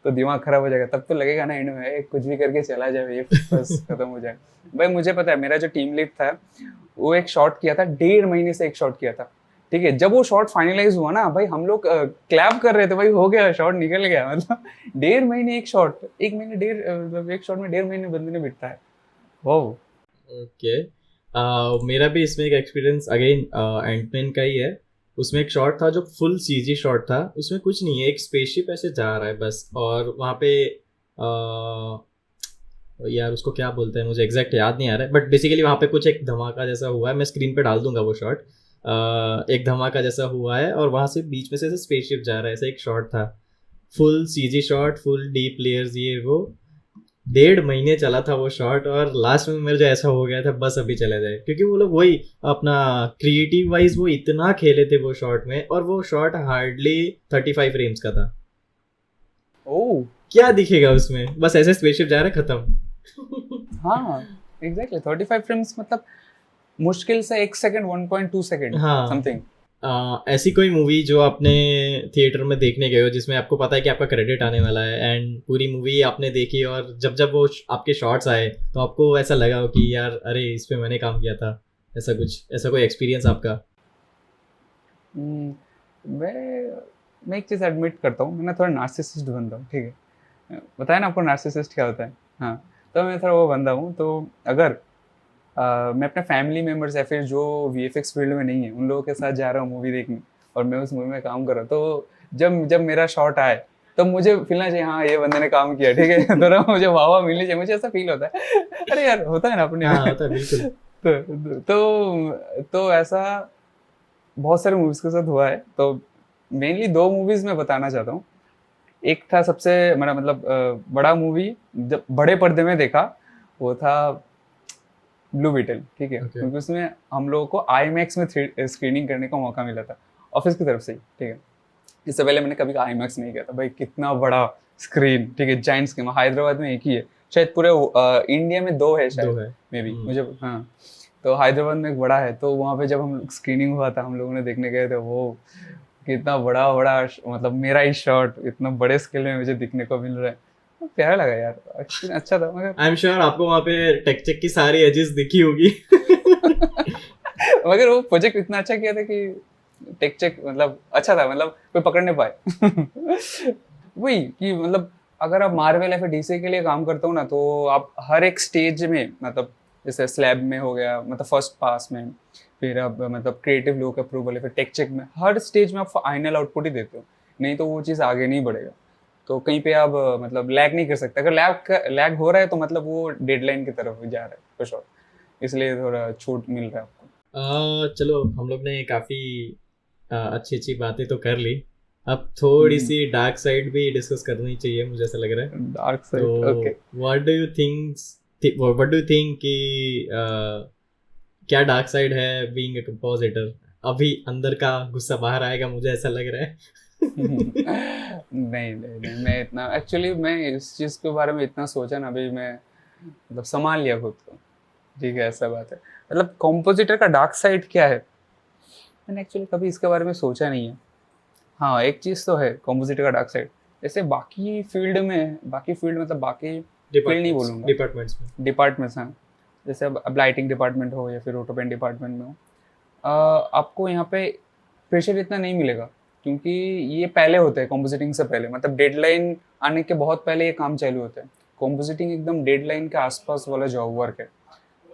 तो दिमाग खराब हो जाएगा, तब तो लगेगा ना एंड में कुछ भी करके चला जाए ये बस खत्म हो जाए। भाई मुझे पता है मेरा जो टीम लीड था वो एक शॉट किया था, 1.5 महीने से एक शॉट किया था, ठीक है, जब वो शॉट फाइनलाइज हुआ ना भाई हम लोग क्लैप कर रहे थे, भाई हो गया शॉट निकल गया, मतलब 1.5 महीने एक शॉट, 1 महीने मतलब एक शॉट में 1.5 महीने बंदे ने बिता है। वाओ। ओके, मेरा भी इसमें एक एक्सपीरियंस अगेन एंटमैन का ही है। उसमें एक शॉट था जो फुल सीजी शॉट था, उसमें कुछ नहीं है, एक स्पेसशिप ऐसे जा रहा है बस, और वहाँ पे यार उसको क्या बोलते हैं, मुझे एग्जैक्ट याद नहीं आ रहा है, बट बेसिकली वहाँ पे कुछ एक धमाका जैसा हुआ है, मैं स्क्रीन पे डाल दूंगा वो शॉट। एक धमाका जैसा हुआ है और वहाँ से बीच में से स्पेसशिप जा रहा है, ऐसा एक शॉट था। Full CG shot, full deep layers, ये वो 1.5 महीने चला था वो शॉट, और लास्ट में मेरे जो ऐसा हो गया था बस अभी चले जाए, क्योंकि वो लोग वही अपना क्रिएटिव वाइज वो इतना खेले थे वो शॉट में, और वो शॉट हार्डली 35 फ्रेम्स का था। ओह क्या दिखेगा उसमें, बस ऐसे स्पेसशिप जा रहा है, खत्म। हाँ एग्जैक्टली 35 फ्रेम्स मतलब मुश्किल से 1 सेकंड 1.2 सेकंड हाँ। समथिंग। ऐसी कोई मूवी जो आपने थिएटर में देखने गए हो जिसमें आपको पता है कि आपका क्रेडिट आने वाला है, एंड पूरी मूवी आपने देखी, और जब जब वो आपके शॉट्स आए तो आपको ऐसा लगा हो कि यार अरे इस पे मैंने काम किया था, ऐसा कुछ, ऐसा कोई एक्सपीरियंस आपका? मैं एक चीज़ एडमिट करता हूँ, मैं थोड़ा नार्सिसिस्ट बंदा हूँ, ठीक है। बताया ना आपको नार्सिसिस्ट क्या होता है। हाँ, तो मैं थोड़ा वो बंदा हूँ। तो अगर मैं अपने फैमिली मेम्बर्स या फिर जो वीएफएक्स फील्ड में नहीं है उन लोगों के साथ जा रहा हूँ मूवी देखने, और मैं उस मूवी में काम कर रहा हूँ, तो जब जब मेरा शॉट आए तो मुझे फीलना चाहिए हाँ ये बंदे ने काम किया, ठीक है। थोड़ा मुझे वाह वाह मिलनी चाहिए, मुझे ऐसा फील होता है। अरे यार होता है ना अपने हाँ में। होता है बिल्कुल। तो ऐसा बहुत सारे मूवीज के साथ हुआ है। तो मेनली 2 मूवीज मैं बताना चाहता हूँ। एक था सबसे मेरा मतलब बड़ा मूवी जब बड़े पर्दे में देखा, वो था ब्लू बीटल, ठीक है। ओके। क्योंकि उसमें हम लोगों को आई मैक्स में स्क्रीनिंग करने का मौका मिला था ऑफिस की तरफ से ही, ठीक है। इससे पहले मैंने कभी आई मैक्स नहीं किया था भाई, कितना बड़ा स्क्रीन, ठीक है, जाइंट स्क्रीन। हैदराबाद में एक ही है शायद, पूरे इंडिया में 2 है दो शायद, है। मे बी मुझे, हाँ। तो हैदराबाद में एक बड़ा है, तो वहाँ पे जब हम स्क्रीनिंग हुआ था हम लोगों ने देखने गए थे, वो कितना बड़ा बड़ा मतलब मेरा ही शॉट इतना बड़े स्केल में मुझे दिखने को मिल रहा है, तो प्यारा लगा यार, एक्सपीरियंस अच्छा था। मगर आई एम श्योर आपको वहाँ पे टेक की सारी एजेस दिखी होगी। मगर वो प्रोजेक्ट इतना अच्छा किया था कि टेक चेक मतलब अच्छा था, मतलब कोई पकड़ नहीं पाए। वही कि मतलब अगर आप मार्वल या फिर डीसी के लिए काम करते हो ना, तो आप हर एक स्टेज में मतलब जैसे स्लैब में हो गया, मतलब फर्स्ट पास में, फिर अब मतलब क्रिएटिव लोग अप्रूवल है, फिर टेक चेक में, हर स्टेज में आप फाइनल आउटपुट ही देते हो, नहीं तो वो चीज़ आगे नहीं बढ़ेगा। तो कहीं पे आप मतलब लैग नहीं कर सकते, अगर लैग हो रहा है तो मतलब वो डेडलाइन की तरफ जा रहा है फॉर श्योर, इसलिए थोड़ा छूट मिल रहा है आपको। चलो हम लोग ने काफ़ी अच्छी अच्छी बातें तो कर ली, अब थोड़ी सी डार्क साइड भी डिस्कस करनी चाहिए, मुझे ऐसा लग रहा है। डार्क तो side okay. What do you think कि क्या डार्क साइड है बीइंग अ कंपोजिटर? अभी अंदर का गुस्सा बाहर आएगा, मुझे ऐसा लग रहा है। नहीं नहीं नहीं, मैं इतना एक्चुअली मैं इस चीज़ के बारे में इतना सोचा ना, अभी मैं मतलब संभाल लिया खुद को, ठीक है, ऐसा बात है। मतलब कॉम्पोजिटर का डार्क साइड क्या है, मैंने एक्चुअली कभी इसके बारे में सोचा नहीं है। हाँ एक चीज़ तो है कॉम्पोजिटर का डार्क साइड, जैसे बाकी फील्ड मतलब बाकी फील्ड नहीं डिपार्टमेंट्स बोलूँगा, डिपार्टमेंट्स में। डिपार्टमेंट्स हैं। जैसे अब लाइटिंग डिपार्टमेंट हो या फिर ऑटो पेंट डिपार्टमेंट में हो, आपको यहाँ पे प्रेशर इतना नहीं मिलेगा, क्योंकि ये पहले होता है कॉम्पोजिटिंग से पहले, मतलब डेडलाइन आने के बहुत पहले ये काम चालू होता है। कॉम्पोजिटिंग एकदम डेडलाइन के आसपास वाला जॉब वर्क है,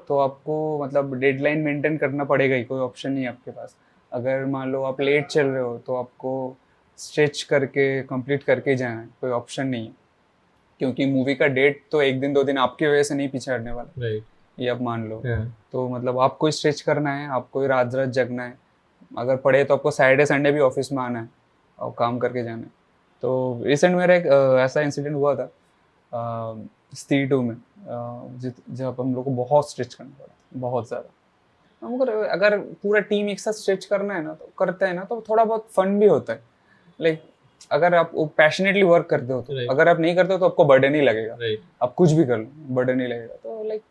तो आपको मतलब डेडलाइन मेंटेन करना पड़ेगा ही, कोई ऑप्शन नहीं है आपके पास। अगर मान लो आप लेट चल रहे हो तो आपको स्ट्रेच करके कंप्लीट करके जाना है, कोई ऑप्शन नहीं है, क्योंकि मूवी का डेट तो 1 दिन 2 दिन आपकी वजह से नहीं पीछे हटने वाला, राइट। ये आप मान लो। हाँ। तो मतलब आपको स्ट्रेच करना है, आपको रात रात जगना है, अगर पड़े तो आपको सैटरडे संडे भी ऑफिस में आना है और काम करके जाना है। तो रिसेंट मेरा एक ऐसा इंसिडेंट हुआ था स्त्री 2 में, जब हम लोग को बहुत स्ट्रेच करना पड़ा, बहुत ज़्यादा। मगर अगर पूरा टीम एक साथ स्ट्रेच करना है ना तो करते हैं ना, तो थोड़ा बहुत फन भी होता है। लाइक अगर आप पैशनेटली वर्क करते हो तो, राइट। अगर आप नहीं करते हो तो आपको बर्डन ही लगेगा, राइट। आप कुछ भी कर लो बर्डन ही लगेगा। तो like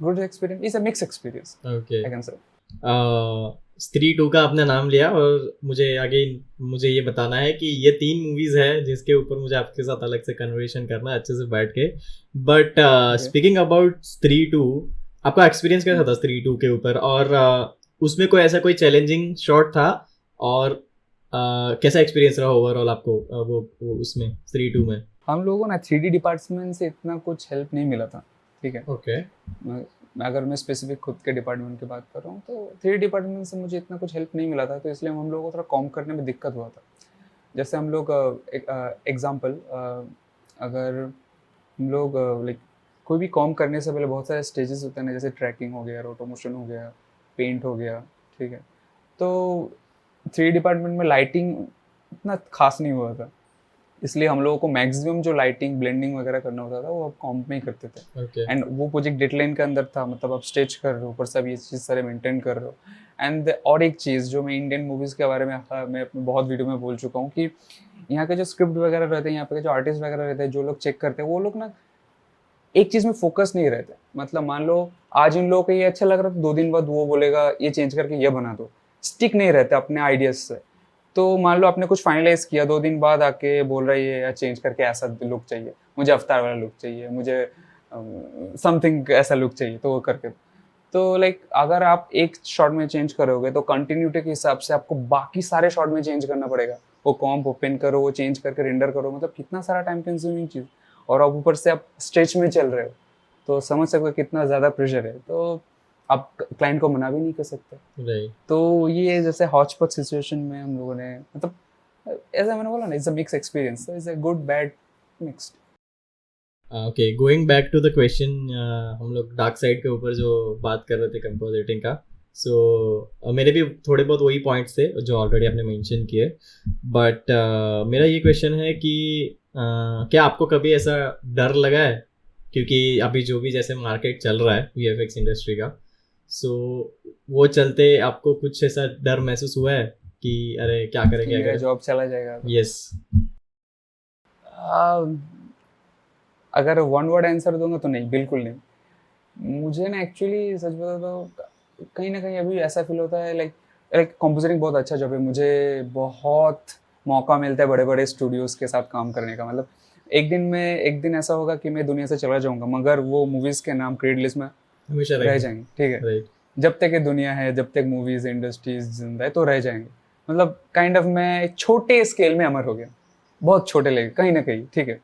good experience, is a mix experience okay. I can से। स्त्री 2 का आपने नाम लिया, और मुझे ये बताना है कि ये 3 मूवीज है जिसके ऊपर मुझे आपके साथ अलग से कन्वर्सेशन करना है अच्छे से बैठ के। बट स्पीकिंग अबाउट स्त्री 2, आपका एक्सपीरियंस कैसा था स्त्री 2 के ऊपर, और उसमें कोई ऐसा कोई चैलेंजिंग शॉट था, और कैसा एक्सपीरियंस रहा ओवरऑल आपको वो उसमें स्त्री 2 में? हम लोगों को ना 3D डिपार्टमेंट से इतना कुछ हेल्प नहीं मिला था, ठीक है। ओके। अगर मैं स्पेसिफिक खुद के डिपार्टमेंट की बात कर रहा हूँ तो 3D डिपार्टमेंट से मुझे इतना कुछ हेल्प नहीं मिला था, तो इसलिए हम लोगों को थोड़ा कॉम करने में दिक्कत हुआ था। जैसे हम लोग एग्जाम्पल, अगर हम लोग लाइक कोई भी कॉम करने से पहले बहुत सारे स्टेजेस होते हैं ना, जैसे ट्रैकिंग हो गया, ऑटोमोशन हो गया, पेंट हो गया, ठीक है। तो 3 डिपार्टमेंट में लाइटिंग इतना खास नहीं हुआ था, इसलिए हम लोगों को मैक्सिमम जो लाइटिंग ब्लेंडिंग वगैरह करना होता था वो आप कॉम्प में ही करते थे। ओके। एंड वो प्रोजेक्ट डेडलाइन के अंदर था, मतलब आप स्टेज कर रहे हो, ऊपर से आप ये चीज़ सारे मेंटेन कर रहे हो। एंड और एक चीज़ जो मैं इंडियन मूवीज़ के बारे में मैं अपने बहुत वीडियो में बोल चुका हूँ कि यहाँ के जो स्क्रिप्ट वगैरह रहते हैं, यहाँ पे जो आर्टिस्ट वगैरह रहते हैं, जो लोग चेक करते हैं, वो लोग ना एक चीज़ में फोकस नहीं रहते। मतलब मान लो आज इन लोगों को ये अच्छा लग रहा है, तो 2 दिन बाद वो बोलेगा ये चेंज करके ये बना दो। स्टिक नहीं रहते अपने आइडियाज़ से। तो मान लो आपने कुछ फाइनलाइज़ किया, 2 दिन बाद आके बोल रहा है ये यार चेंज करके ऐसा लुक चाहिए, मुझे अवतार वाला लुक चाहिए, मुझे समथिंग ऐसा लुक चाहिए, तो वो करके तो लाइक अगर आप एक शॉट में चेंज करोगे तो कंटिन्यूटी के हिसाब से आपको बाकी सारे शॉट में चेंज करना पड़ेगा। वो कॉम्प ओपन करो, वो चेंज करके रेंडर करो, मतलब कितना सारा टाइम कंज्यूमिंग चीज़। और अब ऊपर से आप स्ट्रेच में चल रहे हो, तो समझ सकते हो कितना ज़्यादा प्रेशर है। तो आप क्लाइंट को मना भी नहीं कर सकते। राइट। तो ये जैसे हॉच पॉच सिचुएशन में हम लोगों ने मतलब ऐसा मैंने बोला ना, it's a mix experience, it's a good bad mixed. Okay, going back to the question, हम लोग डार्क साइड के ऊपर जो बात कर रहे थे कंपोजिटिंग का, सो मेरे भी थोड़े बहुत वही पॉइंट्स थे जो ऑलरेडी आपने मेंशन किए, बट मेरा ये क्वेश्चन है कि क्या आपको कभी ऐसा डर लगा है, क्योंकि अभी जो भी जैसे मार्केट चल रहा है वीएफएक्स इंडस्ट्री का, सो वो चलते आपको कुछ ऐसा डर महसूस हुआ है कि अरे क्या करेंगे मेरा अगर? जॉब चला जाएगा? यस। अगर वन वर्ड आंसर दूंगा तो नहीं, बिल्कुल नहीं। मुझे ना एक्चुअली सच बता तो कहीं ना कहीं अभी ऐसा फील होता है लाइक लाइक कंपोजिटिंग बहुत अच्छा जॉब है, मुझे बहुत मौका मिलता है बड़े बड़े स्टूडियोज़ के साथ काम करने का। मतलब एक दिन ऐसा होगा कि मैं दुनिया से चला जाऊंगा, मगर वो मूवीज़ के नाम क्रेडिट लिस्ट में हमेशा रह रहेंगे। जाएंगे, ठीक है। राइट। जब तक ये दुनिया है, जब तक मूवीज़ इंडस्ट्रीज जिंदा है, तो रह जाएंगे। मतलब काइंड ऑफ मैं एक छोटे स्केल में अमर हो गया, बहुत छोटे लेके कहीं ना कहीं, ठीक है।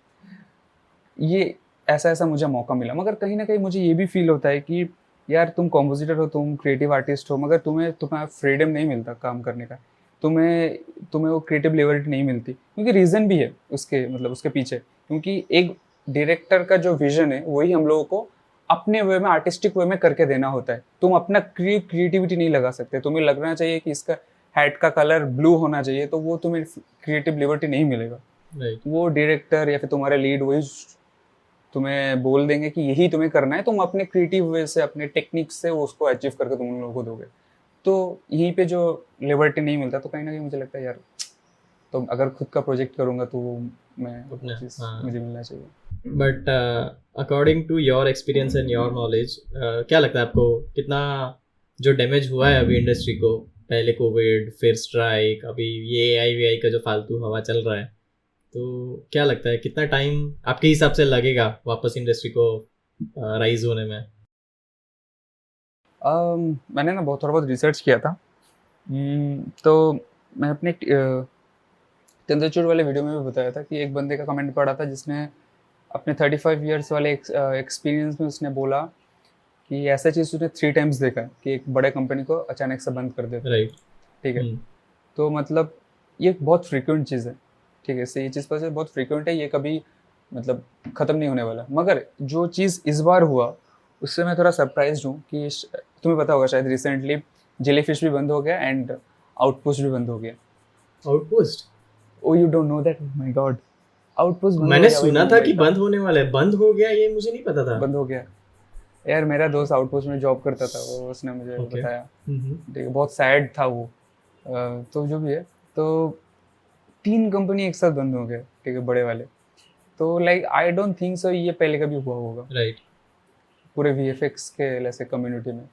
ये ऐसा ऐसा मुझे मौका मिला, मगर कहीं ना कहीं मुझे ये भी फील होता है कि यार तुम कॉम्पोजिटर हो, तुम क्रिएटिव आर्टिस्ट हो, मगर तुम्हें फ्रीडम नहीं मिलता काम करने का। तुम्हें तुम्हें वो क्रिएटिव लिबर्टी नहीं मिलती, क्योंकि रीज़न भी है उसके, मतलब उसके पीछे। क्योंकि एक डायरेक्टर का जो विजन है वही हम लोगों को अपने वे में, आर्टिस्टिक वे में करके देना होता है। तुम अपना क्रिएटिविटी नहीं लगा सकते। तुम्हें लगना चाहिए कि इसका हैट का कलर ब्लू होना चाहिए, तो वो तुम्हें क्रिएटिव लिबर्टी नहीं मिलेगा। राइट। वो डायरेक्टर या फिर तुम्हारे लीड वही तुम्हें बोल देंगे कि यही तुम्हें करना है, तुम अपने क्रिएटिव वे से, अपने टेक्निक से वो उसको अचीव करके तुम उन लोगों को दोगे। तो यहीं पे जो लिबर्टी नहीं मिलता, तो कहीं ना कहीं मुझे लगता है यार, तो अगर खुद का प्रोजेक्ट करूंगा तो मैं वो अपना, चीज़ हाँ। मुझे मिलना चाहिए। But according to your experience and your knowledge, क्या लगता है आपको कितना जो डैमेज हुआ है अभी इंडस्ट्री को, पहले कोविड, फिर स्ट्राइक, अभी ये एआई वीआई का जो फालतू हवा चल रहा है, तो क्या लगता है कितना टाइम आपके हिसाब से लगेगा वापस इंडस्ट्री को राइज होने में? मैंने ना बहुत थोड़ा बहुत रिसर्च किया था। तो मैं अपने चंद्रचूड़ वाले वीडियो में भी बताया था कि एक बंदे का कमेंट पढ़ा था जिसने अपने 35 ईयर्स वाले एक्सपीरियंस में उसने बोला कि ऐसा चीज़ उसने 3 टाइम्स देखा है कि एक बड़े कंपनी को अचानक से बंद कर देते हैं, राइट। ठीक है। तो मतलब ये बहुत फ्रीक्वेंट चीज़ है, ठीक है। इससे ये चीज़ पर बहुत फ्रीक्वेंट है, ये कभी मतलब ख़त्म नहीं होने वाला। मगर जो चीज़ इस बार हुआ उससे मैं थोड़ा सरप्राइज हूँ कि तुम्हें पता होगा शायद रिसेंटली जेलीफिश भी बंद हो गया एंड आउटपोस्ट भी बंद हो गया। Outpost? Oh you don't know that? My god, outpost बंद हो मैंने गया भाई, सुना था मुंबई कि का। बंद होने वाला है, बंद हो गया ये मुझे नहीं पता था। बंद हो गया यार, मेरा दोस्त आउटपोस्ट में जॉब करता था, वो उसने मुझे ओके। बताया, ठीक है। बहुत सैड था वो। तो जो भी है, तो 3 कंपनी एक साथ बंद हो गए, ठीक है, बड़े वाले। तो like I don't think so ये पहले कभी हुआ होगा राइट। पूरे वीएफएक्स के ऐसे कम्युनिटी में।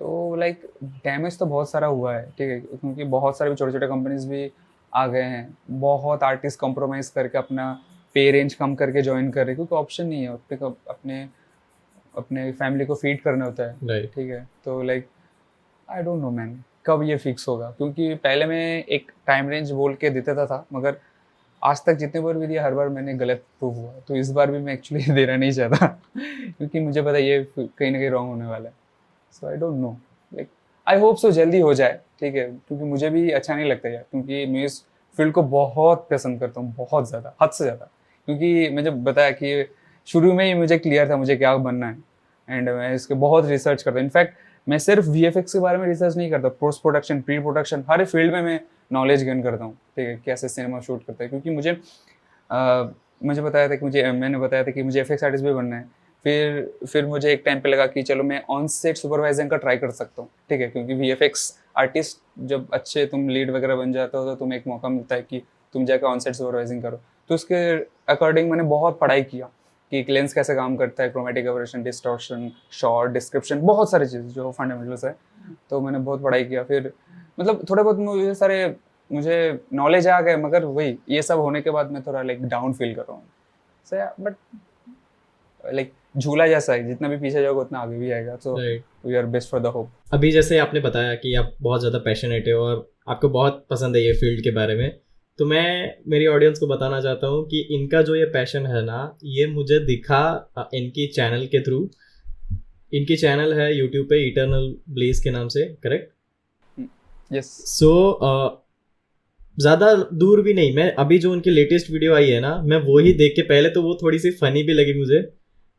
तो लाइक डैमेज तो बहुत सारा हुआ है, ठीक है, क्योंकि बहुत सारे छोटे छोटे कंपनीज भी आ गए हैं। बहुत आर्टिस्ट कॉम्प्रोमाइज़ करके अपना पे रेंज कम करके ज्वाइन कर रहे हैं, क्योंकि ऑप्शन नहीं है, अपने अपने फैमिली को फीड करना होता है, राइट। ठीक है। तो like I don't no man कब ये फिक्स होगा, क्योंकि पहले मैं एक टाइम रेंज बोल के देता था, मगर आज तक जितने बार भी दिया हर बार मैंने गलत प्रूव हुआ। तो इस बार भी मैं एक्चुअली देना नहीं चाहता क्योंकि मुझे पता है ये कहीं ना कहीं रॉन्ग होने वाला है। So I don't know, like I hope so जल्दी हो जाए, ठीक है, क्योंकि मुझे भी अच्छा नहीं लगता यार, क्योंकि मैं इस फील्ड को बहुत पसंद करता हूँ, बहुत ज़्यादा, हद से ज़्यादा। क्योंकि मैं जब बताया कि शुरू में ही मुझे क्लियर था मुझे क्या बनना है, एंड मैं इसके बहुत रिसर्च करता हूँ। इनफैक्ट मैं सिर्फ VFX के बारे में रिसर्च नहीं करता, पोस्ट प्रोडक्शन, प्री प्रोडक्शन, हर फील्ड में मैं नॉलेज गेन करता हूँ, ठीक है, कैसे सिनेमा शूट करता है, क्योंकि मुझे बताया था कि मैंने बताया था कि मुझे FX आर्टिस्ट भी बनना है। फिर मुझे एक टाइम पे लगा कि चलो मैं ऑन सेट सुपरवाइजिंग का ट्राई कर सकता हूँ, ठीक है, क्योंकि VFX आर्टिस्ट जब अच्छे तुम लीड वगैरह बन जाते हो तो तुम्हें एक मौका मिलता है कि तुम जाकर ऑन सेट सुपरवाइजिंग करो। तो उसके अकॉर्डिंग मैंने बहुत पढ़ाई किया कि लेंस कैसे काम करता है, chromatic aberration, distortion, short, description, बहुत सारी चीज़ जो फंडामेंटल्स है। तो मैंने बहुत पढ़ाई किया, फिर मतलब थोड़े बहुत मुझे नॉलेज आ गए, मगर वही ये सब होने के बाद मैं थोड़ा लाइक डाउन फील कर रहा हूँ। सो बट लाइक झूला जैसा है, जितना भी पीछे जाओगे उतना आगे भी आएगा, so we are best for the hope. अभी जैसे आपने बताया कि आप बहुत ज़्यादा पैशनेट है और आपको बहुत पसंद है ये फील्ड के बारे में, तो मैं मेरी ऑडियंस को बताना चाहता हूँ कि इनका जो ये पैशन है ना, ये मुझे दिखा इनकी चैनल के थ्रू। इनकी चैनल है यूट्यूब पे इटर्नल ब्लेज के नाम से, करेक्ट? यस। सो ज़्यादा दूर भी नहीं, मैं अभी जो उनकी लेटेस्ट वीडियो आई है ना, मैं वो ही देख के, पहले तो वो थोड़ी सी फनी भी लगी मुझे,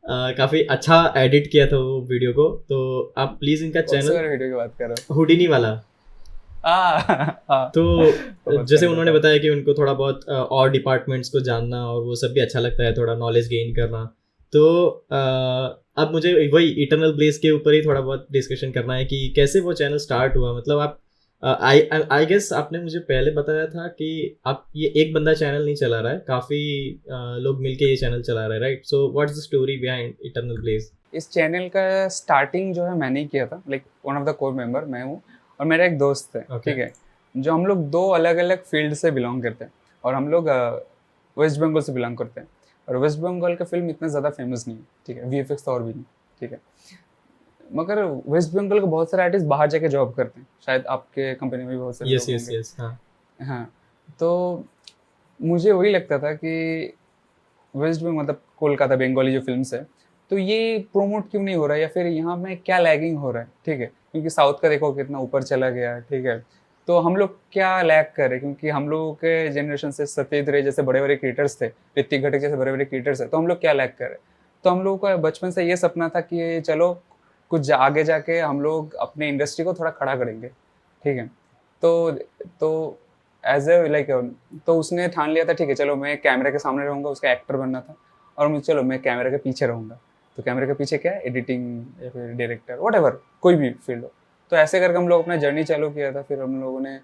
काफ़ी अच्छा एडिट किया था वो वीडियो को। तो आप प्लीज़ इनका चैनल, वीडियो की बात कर रहे हो? हुडिनी वाला। तो जैसे उन्होंने बताया कि उनको थोड़ा बहुत और डिपार्टमेंट्स को जानना और वो सब भी अच्छा लगता है, थोड़ा नॉलेज गेन करना। तो अब मुझे वही इटर्नल ब्लेज के ऊपर ही थोड़ा बहुत डिस्कशन करना है कि कैसे वो चैनल स्टार्ट हुआ। मतलब आप आई गेस आपने मुझे पहले बताया था कि आप ये एक बंदा चैनल नहीं चला रहा है, काफ़ी लोग मिलके ये चैनल चला रहे हैं, right? So what's the story behind eternal blaze? इस चैनल का स्टार्टिंग जो है मैंने ही किया था, like one of the core member मैं हूँ और मेरा एक दोस्त है, ठीक है, जो हम लोग दो अलग अलग फील्ड से बिलोंग करते हैं, और हम लोग वेस्ट बंगाल से बिलोंग करते हैं, और वेस्ट बंगाल का फिल्म इतना ज़्यादा फेमस नहीं है, ठीक है, VFX तो और भी नहीं, ठीक है, मगर वेस्ट बंगाल के बहुत सारे आर्टिस्ट बाहर जाके जॉब करते हैं, शायद आपके कंपनी में भी बहुत सारे लोग होंगे। यस, हाँ हाँ, तो मुझे वही लगता था कि वेस्ट बंगाल मतलब कोलकाता बंगाली जो फिल्म्स है, तो ये प्रोमोट क्यों नहीं हो रहा है, या फिर यहाँ में क्या लैगिंग हो रहा है, ठीक है, क्योंकि साउथ का देखो कितना ऊपर चला गया, ठीक है, तो हम लोग क्या लैग कर रहे हैं, क्योंकि हम लोगों के जनरेशन से सत्यजीत रे जैसे बड़े बड़े क्रिएटर्स थे, ऋतिक घटक जैसे बड़े बड़े क्रिएटर्स है, तो हम लोग क्या लैग कर रहे हैं। तो हम लोगों का बचपन से ये सपना था कि चलो कुछ आगे जाके हम लोग अपने इंडस्ट्री को थोड़ा खड़ा करेंगे, ठीक है, तो एज ए लाइक, तो उसने ठान लिया था ठीक है चलो मैं कैमरे के सामने रहूँगा, उसका एक्टर बनना था, और मुझे चलो मैं कैमरे के पीछे रहूँगा। तो कैमरे के पीछे क्या है, एडिटिंग या फिर डायरेक्टर, व्हाटएवर, कोई भी फील्ड हो। तो ऐसे करके हम लोग अपना जर्नी चालू किया था। फिर हम लोगों ने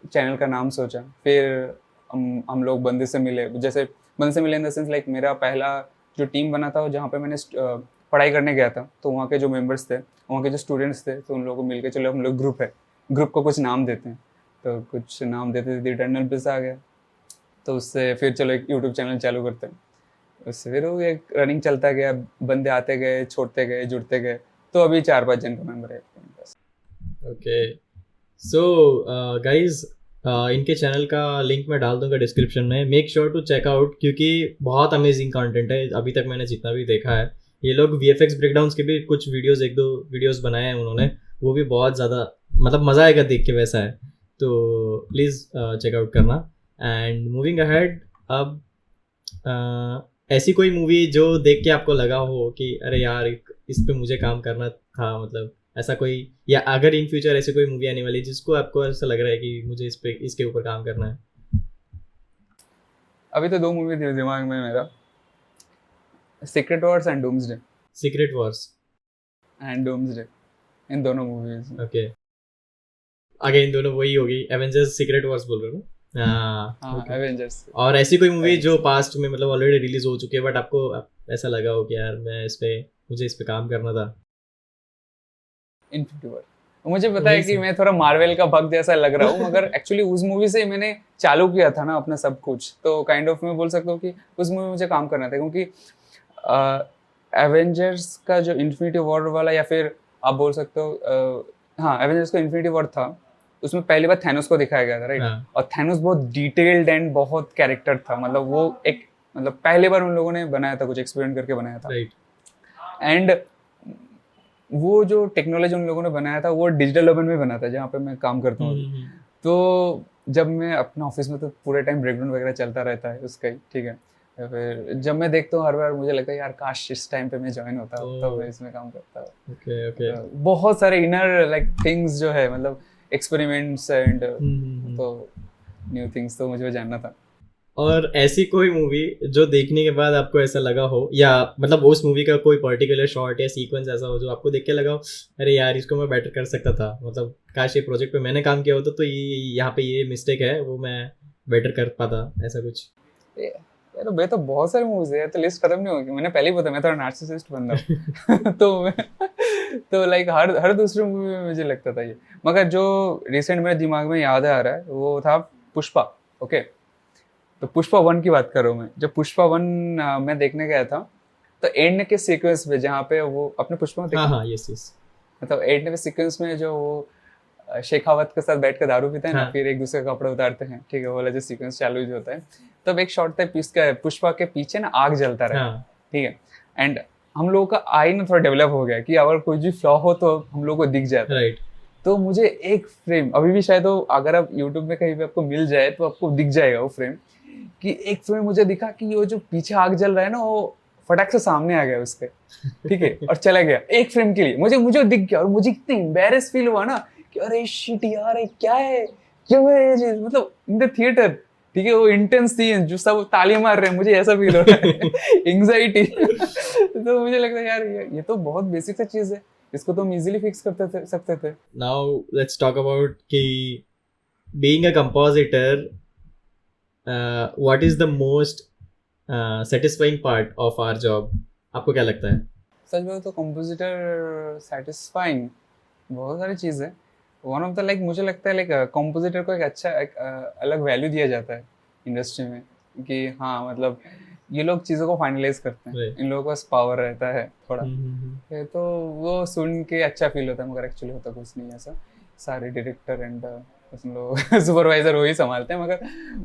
चैनल का नाम सोचा, फिर हम लोग बंदे से मिले, जैसे बंदे से मिले इन द सेंस लाइक मेरा पहला जो टीम बना था जहाँ पे मैंने पढ़ाई करने गया था, तो वहाँ के जो मेंबर्स थे, वहाँ के जो स्टूडेंट्स थे, तो उन लोगों को मिलके चलो हम लोग ग्रुप है, ग्रुप को कुछ नाम देते हैं, तो कुछ नाम देते थे, इटर्नल ब्लेज आ गया। तो उससे फिर चलो एक यूट्यूब चैनल चालू करते हैं, उससे फिर वो एक रनिंग चलता गया, बंदे आते गए, छोड़ते गए, जुड़ते गए, तो अभी 4-5 जन का मेंबर है। ओके, सो गाइज इनके चैनल का लिंक मैं डाल दूंगा डिस्क्रिप्शन में, make sure to check out, क्योंकि बहुत अमेजिंग कंटेंट है। अभी तक मैंने जितना भी देखा है, ये लोग VFX ब्रेकडाउन्स के भी कुछ वीडियोस, 1-2 वीडियोस बनाए हैं उन्होंने, वो भी बहुत ज़्यादा मतलब मज़ा आएगा देख के, वैसा है। तो प्लीज़ चेकआउट करना। एंड मूविंग अहेड, अब ऐसी कोई मूवी जो देख के आपको लगा हो कि अरे यार इस पे मुझे काम करना था, मतलब ऐसा कोई, या अगर इन फ्यूचर ऐसी कोई मूवी आने वाली जिसको आपको ऐसा लग रहा है कि मुझे इसके ऊपर काम करना है? अभी तो 2 मूवी थी दिमाग में मेरा, secret wars and doomsday. Secret wars and doomsday, इन दोनों मूवीज। ओके, आगे इन दोनों वही होगी, एवेंजर्स सीक्रेट वॉर्स बोल रहे हो? हाँ, एवेंजर्स। और ऐसी कोई मूवी जो पास्ट में मतलब ऑलरेडी रिलीज हो चुकी है बट आपको ऐसा लगा हो कि यार मुझे इस पे काम करना था? Infinity war. मुझे पता है कि मैं थोड़ा मार्वल का भक्त जैसा लग रहा हूँ, मगर एक्चुअली उस मूवी से मैंने चालू किया था ना अपना सब कुछ, तो काइंड ऑफ मैं बोल सकता हूँ कि उस मूवी में मुझे काम करना था, क्योंकि एवेंजर्स का जो इन्फिनिटी वॉर वाला, या फिर आप बोल सकते हो हाँ एवेंजर्स का इन्फिनिटी वॉर था, उसमें पहली बार थैनोस को दिखाया गया था, राइट? और थैनोस बहुत डिटेल्ड एंड बहुत कैरेक्टर था, मतलब वो एक मतलब पहली बार उन लोगों ने बनाया था, कुछ एक्सपेरिमेंट करके बनाया था, एंड वो जो टेक्नोलॉजी उन लोगों ने बनाया था वो डिजिटल ओवन में बना था जहाँ पे मैं काम करता हूँ। तो जब मैं अपना ऑफिस में, तो पूरे टाइम ब्रेकडाउन वगैरह चलता रहता है उसका ही, ठीक है, या फिर जब मैं देखता हूँ हर बार मुझे लगता है यार काश इस टाइम पे मैं ज्वाइन होता ओह। तो मैं इसमें काम करता। Okay okay. बहुत सारे इनर लाइक थिंग्स जो है मतलब एक्सपेरिमेंट्स एंड हम्म। तो न्यू थिंग्स तो मुझे जानना था। और ऐसी कोई मूवी जो देखने के बाद आपको ऐसा लगा हो, या मतलब उस मूवी का कोई पर्टिकुलर शॉट या सीक्वेंस ऐसा हो जो आपको देख के लगा हो अरे यार इसको मैं बेटर कर सकता था, मतलब काश ये प्रोजेक्ट पे मैंने काम किया होता तो ये यहाँ पे ये मिस्टेक है वो मैं बेटर कर पाता, ऐसा कुछ? यार मैं तो बहुत सारी मूवीज है तो लिस्ट खत्म नहीं होगी। मैंने पहले ही बताया मैं थोड़ा नार्सिसिस्ट बंदा हूँ तो मैं तो लाइक हर दूसरी मूवी में मुझे लगता था ये। मगर जो रिसेंट मेरे दिमाग में याद आ रहा है वो था पुष्पा। ओके, तो पुष्पा 1 की बात कर रहा हूँ मैं। जब पुष्पा 1 मैं देखने गया था तो एंड के सीक्वेंस में जहाँ पे वो अपने पुष्पा में देखा हाँ हाँ, यस यस। मतलब एंड के सीक्वेंस में जो वो शेखावत के साथ बैठ कर दारू पीते हैं ना, हाँ फिर एक दूसरे के कपड़े उतारते हैं, ठीक है, वो वाला जो सीक्वेंस चालू जो होता है तब एक शॉट था पुष्पा के पीछे ना आग जलता रहा, हाँ ठीक है। एंड हम लोगों का आई ना थोड़ा डेवलप हो गया कि अगर कोई भी फ्लॉ हो तो हम लोग को दिख जाता है। राइट। तो मुझे एक फ्रेम अभी भी शायद वो अगर आप यूट्यूब में कहीं पे आपको मिल जाए तो आपको दिख जाएगा वो फ्रेम, कि एक फ्रेम मुझे दिखा कि वो जो पीछे आग जल रहा है ना वो फटाक से सामने आ गया उसके, ठीक है, और चला गया एक फ्रेम के लिए। मुझे मुझे दिख गया और मुझे इतनी एम्बैरेस फील हुआ ना कि अरे शिट यार ये क्या है, क्यों है ये चीज, मतलब इन द थिएटर, ठीक है, वो इंटेंस सीन जो सब ताली मार रहे हैं मुझे ऐसा फील हो रहा है एंग्जाइटी तो मुझे लगता है यार ये तो बहुत बेसिक सा चीज है, इसको तो हम इजीली फिक्स करते सकते थे। नाउ लेट्स टॉक अबाउट कि being a compositor, what is the most satisfying part of our job, आपको क्या लगता है? सच बोलो तो कंपोजिटर सेटिस्फाइंग बहुत सारी चीज़ है। वन ऑफ द लाइक मुझे लगता है लाइक कंपोजिटर को एक अच्छा एक अलग वैल्यू दिया जाता है इंडस्ट्री में कि हाँ मतलब ये लोग चीज़ों को फाइनलाइज करते हैं, Right. इन लोगों के पास पावर रहता है थोड़ा। हम्म। ये तो वो सुन के अच्छा फील होता है, मगर एक्चुअली होता कुछ नहीं ऐसा। सारे डायरेक्टर एंड उसमें लोग सुपरवाइजर वही संभालते हैं, मगर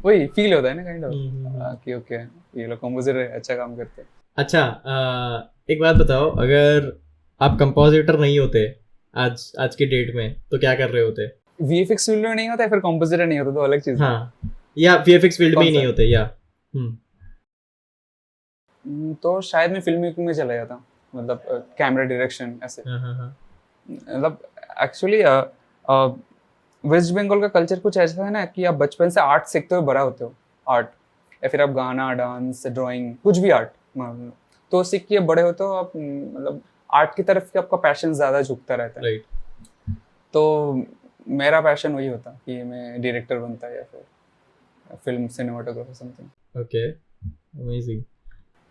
वही फील होता है ना काइंड ऑफ कि ओके ये लोग कंपोजिटर अच्छा काम करते हैं। अच्छा, एक बात बताओ, अगर आप कंपोजिटर नहीं होते आज आज के डेट में तो क्या कर रहे होते? वीएफएक्स फील्ड में नहीं होता है फिर कंपोजिटर नहीं होता, तो अलग चीज़ है। हाँ, या वीएफएक्स फील्ड में कौन ही सा नहीं है? होते, या हम्म। तो शायद मैं फिल्म मेकिंग में चला जाता, मतलब कैमरा डायरेक्शन ऐसे। हाँ हाँ हाँ। मतलब एक्चुअली वेस्ट बंगाल का कल्चर कुछ ऐसा है ना कि आप बचपन से आर्ट सीखते हुए बड़ा होते हो, आर्ट या फिर आप गाना डांस ड्राइंग कुछ भी आर्ट तो सीख के बड़े होते हो आप, मतलब आर्ट की तरफ आपका पैशन ज़्यादा झुकता रहता है। राइट। तो मेरा पैशन वही होता कि मैं डायरेक्टर बनता या फिर film cinematographer something. Okay, amazing.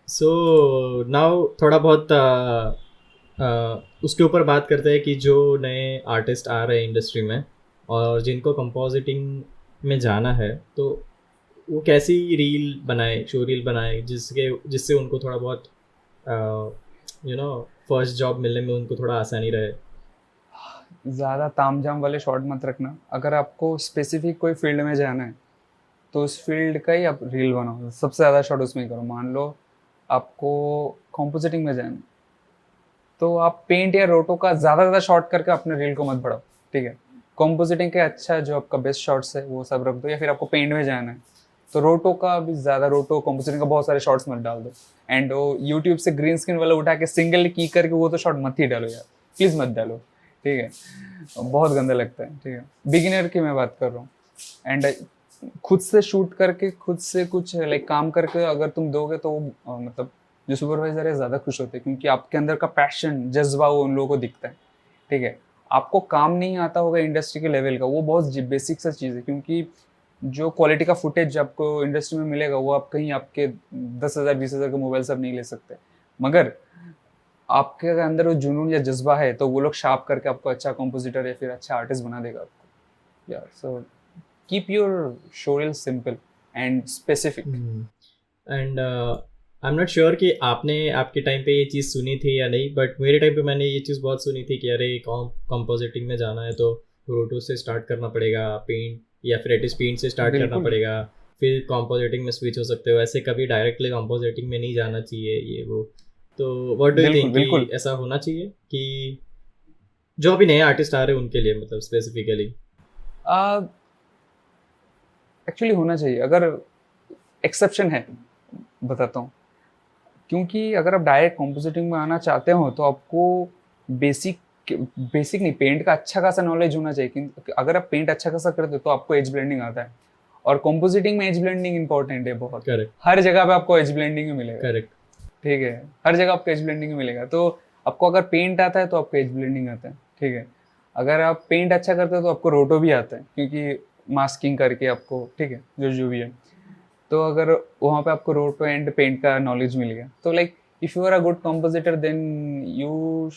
So now थोड़ा बहुत उसके ऊपर बात करते हैं कि जो नए आर्टिस्ट आ रहे हैं इंडस्ट्री में और जिनको कंपोजिटिंग में जाना है, तो वो कैसी रील बनाए, शो रील बनाए जिससे उनको थोड़ा बहुत फर्स्ट जॉब मिलने में उनको थोड़ा आसानी रहे। ज़्यादा तामझाम वाले शॉट मत रखना। अगर आपको स्पेसिफिक कोई फील्ड में जाना है तो उस फील्ड का ही आप रील बनाओ, सबसे ज़्यादा शॉट उसमें ही करो। मान लो आपको कॉम्पोजिटिंग में जाना है तो आप पेंट या रोटो का ज़्यादा शॉट करके अपने रील को मत बढ़ाओ, ठीक है। कॉम्पोजिटिंग के अच्छा जो आपका बेस्ट शॉट्स है वो सब रख दो, या फिर आपको पेंट में जाना है तो रोटो का भी ज़्यादा, रोटो कॉम्पोजिटिंग का बहुत सारे शॉट्स मत डाल दो। एंड वो यूट्यूब से ग्रीन स्क्रीन वाला उठा के सिंगल की करके वो तो शॉट मत ही डालो यार, प्लीज़ मत डालो, ठीक है, बहुत गंदा लगता है, ठीक है। बिगिनर की मैं बात कर रहा हूँ। एंड खुद से शूट करके खुद से कुछ लाइक काम करके अगर तुम दोगे तो वो मतलब जो सुपरवाइजर है ज़्यादा खुश होते हैं, क्योंकि आपके अंदर का पैशन जज्बा वो उन लोगों को दिखता है, ठीक है। आपको काम नहीं आता होगा इंडस्ट्री के लेवल का, वो बहुत बेसिक सा चीज़ है, क्योंकि जो क्वालिटी का फुटेज आपको इंडस्ट्री में मिलेगा वो आप कहीं आपके 10,000 20,000 के मोबाइल से आप नहीं ले सकते। मगर आपके अंदर वो जुनून या जज्बा है तो वो लोग शार्प करके आपको अच्छा कंपोजिटर या फिर अच्छा आर्टिस्ट बना देगा आपको। यार so keep your show reel simple and specific. And I am not sure कि आपने आपके टाइम पे ये चीज़ सुनी थी या नहीं, बट मेरे टाइम पे मैंने ये चीज़ बहुत सुनी थी कि अरे कंपोजिटिंग में जाना है तो रोटो से स्टार्ट करना पड़ेगा, पेंट या फिर एटलीस्ट पेंट से स्टार्ट करना बिल्कुल पड़ेगा, फिर कंपोजिटिंग में स्विच हो सकते हो, ऐसे कभी डायरेक्टली कंपोजिटिंग में नहीं जाना चाहिए ये वो। तो व्हाट डू यू बिल्कुल थिंक बिल्कुल। कि ऐसा होना चाहिए कि जो अभी नए आर्टिस्ट आ रहे हैं उनके लिए, मतलब स्पेसिफिकली? एक्चुअली होना चाहिए, अगर एक्सेप्शन है बताता हूँ। क्योंकि अगर आप डायरेक्ट कॉम्पोजिटिंग में आना चाहते हो तो आपको बेसिक बेसिक नहीं, पेंट का अच्छा खासा नॉलेज होना चाहिए। क्योंकि अगर आप पेंट अच्छा खासा करते हो तो आपको एज ब्लेंडिंग आता है, और कॉम्पोजिटिंग में एज ब्लेंडिंग इंपॉर्टेंट है बहुत। करेक्ट हर जगह पे आपको एज ब्लेंडिंग ही मिलेगा। करेक्ट। ठीक है, हर जगह आपको एज ब्लेंडिंग ही मिलेगा। तो आपको अगर पेंट आता है तो आपको एज ब्लेंडिंग आता है। ठीक है, अगर आप पेंट अच्छा करते हो तो आपको रोटो भी आता है, क्योंकि मास्किंग करके आपको, ठीक है, जो भी है। तो अगर वहाँ पे आपको रोटो एंड पेंट का नॉलेज मिल गया तो like if you are a good compositor then you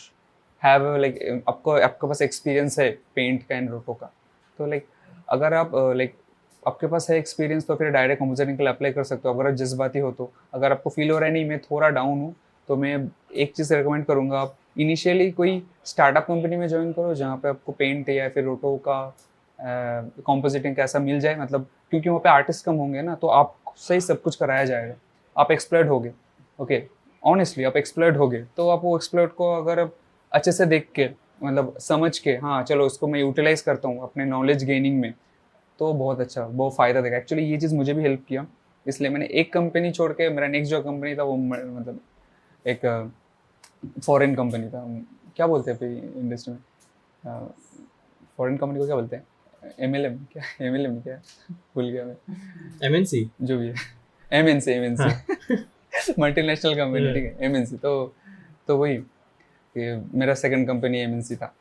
have like, आपको आपके पास एक्सपीरियंस है पेंट का एंड रोटो का। तो लाइक अगर आप लाइक आपके पास है एक्सपीरियंस तो फिर डायरेक्ट कंपोजिटिंग के लिए अप्लाई कर सकते हो। अगर आप जज्बाती हो तो, अगर आपको फील हो रहा है नहीं मैं थोड़ा डाउन हूँ, तो मैं एक चीज़ रिकमेंड करूँगा, आप इनिशियली कोई स्टार्टअप कंपनी में ज्वाइन करो जहाँ पे आपको पेंट या फिर रोटो का कंपोजिटिंग का ऐसा मिल जाए। मतलब क्योंकि वहाँ पे आर्टिस्ट कम होंगे ना, तो आप सही सब कुछ कराया जाएगा। आप एक्सप्लॉइट होगे, ओके, ऑनेस्टली आप एक्सप्लॉइट होगे, तो आप वो एक्सप्लॉइट को अगर आप अच्छे से देख के, मतलब समझ के, हाँ चलो उसको मैं यूटिलाइज करता हूँ अपने नॉलेज गेनिंग में, तो बहुत अच्छा, बहुत फ़ायदा देगा। एक्चुअली ये चीज़ मुझे भी हेल्प किया, इसलिए मैंने एक कंपनी छोड़ के, मेरा नेक्स्ट जो कंपनी था वो मतलब एक फॉरेन कंपनी था। क्या बोलते हैं फिर इंडस्ट्री में फॉरेन कंपनी को क्या बोलते हैं, एमएलएम क्या, एमएलएम क्या, भूल गया मैं, एमएनसी। जो भी है, एमएनसी, हाँ मल्टीनेशनल कंपनी, ठीक है, एमएनसी। तो वही कि मेरा सेकंड कंपनी एमएनसी था।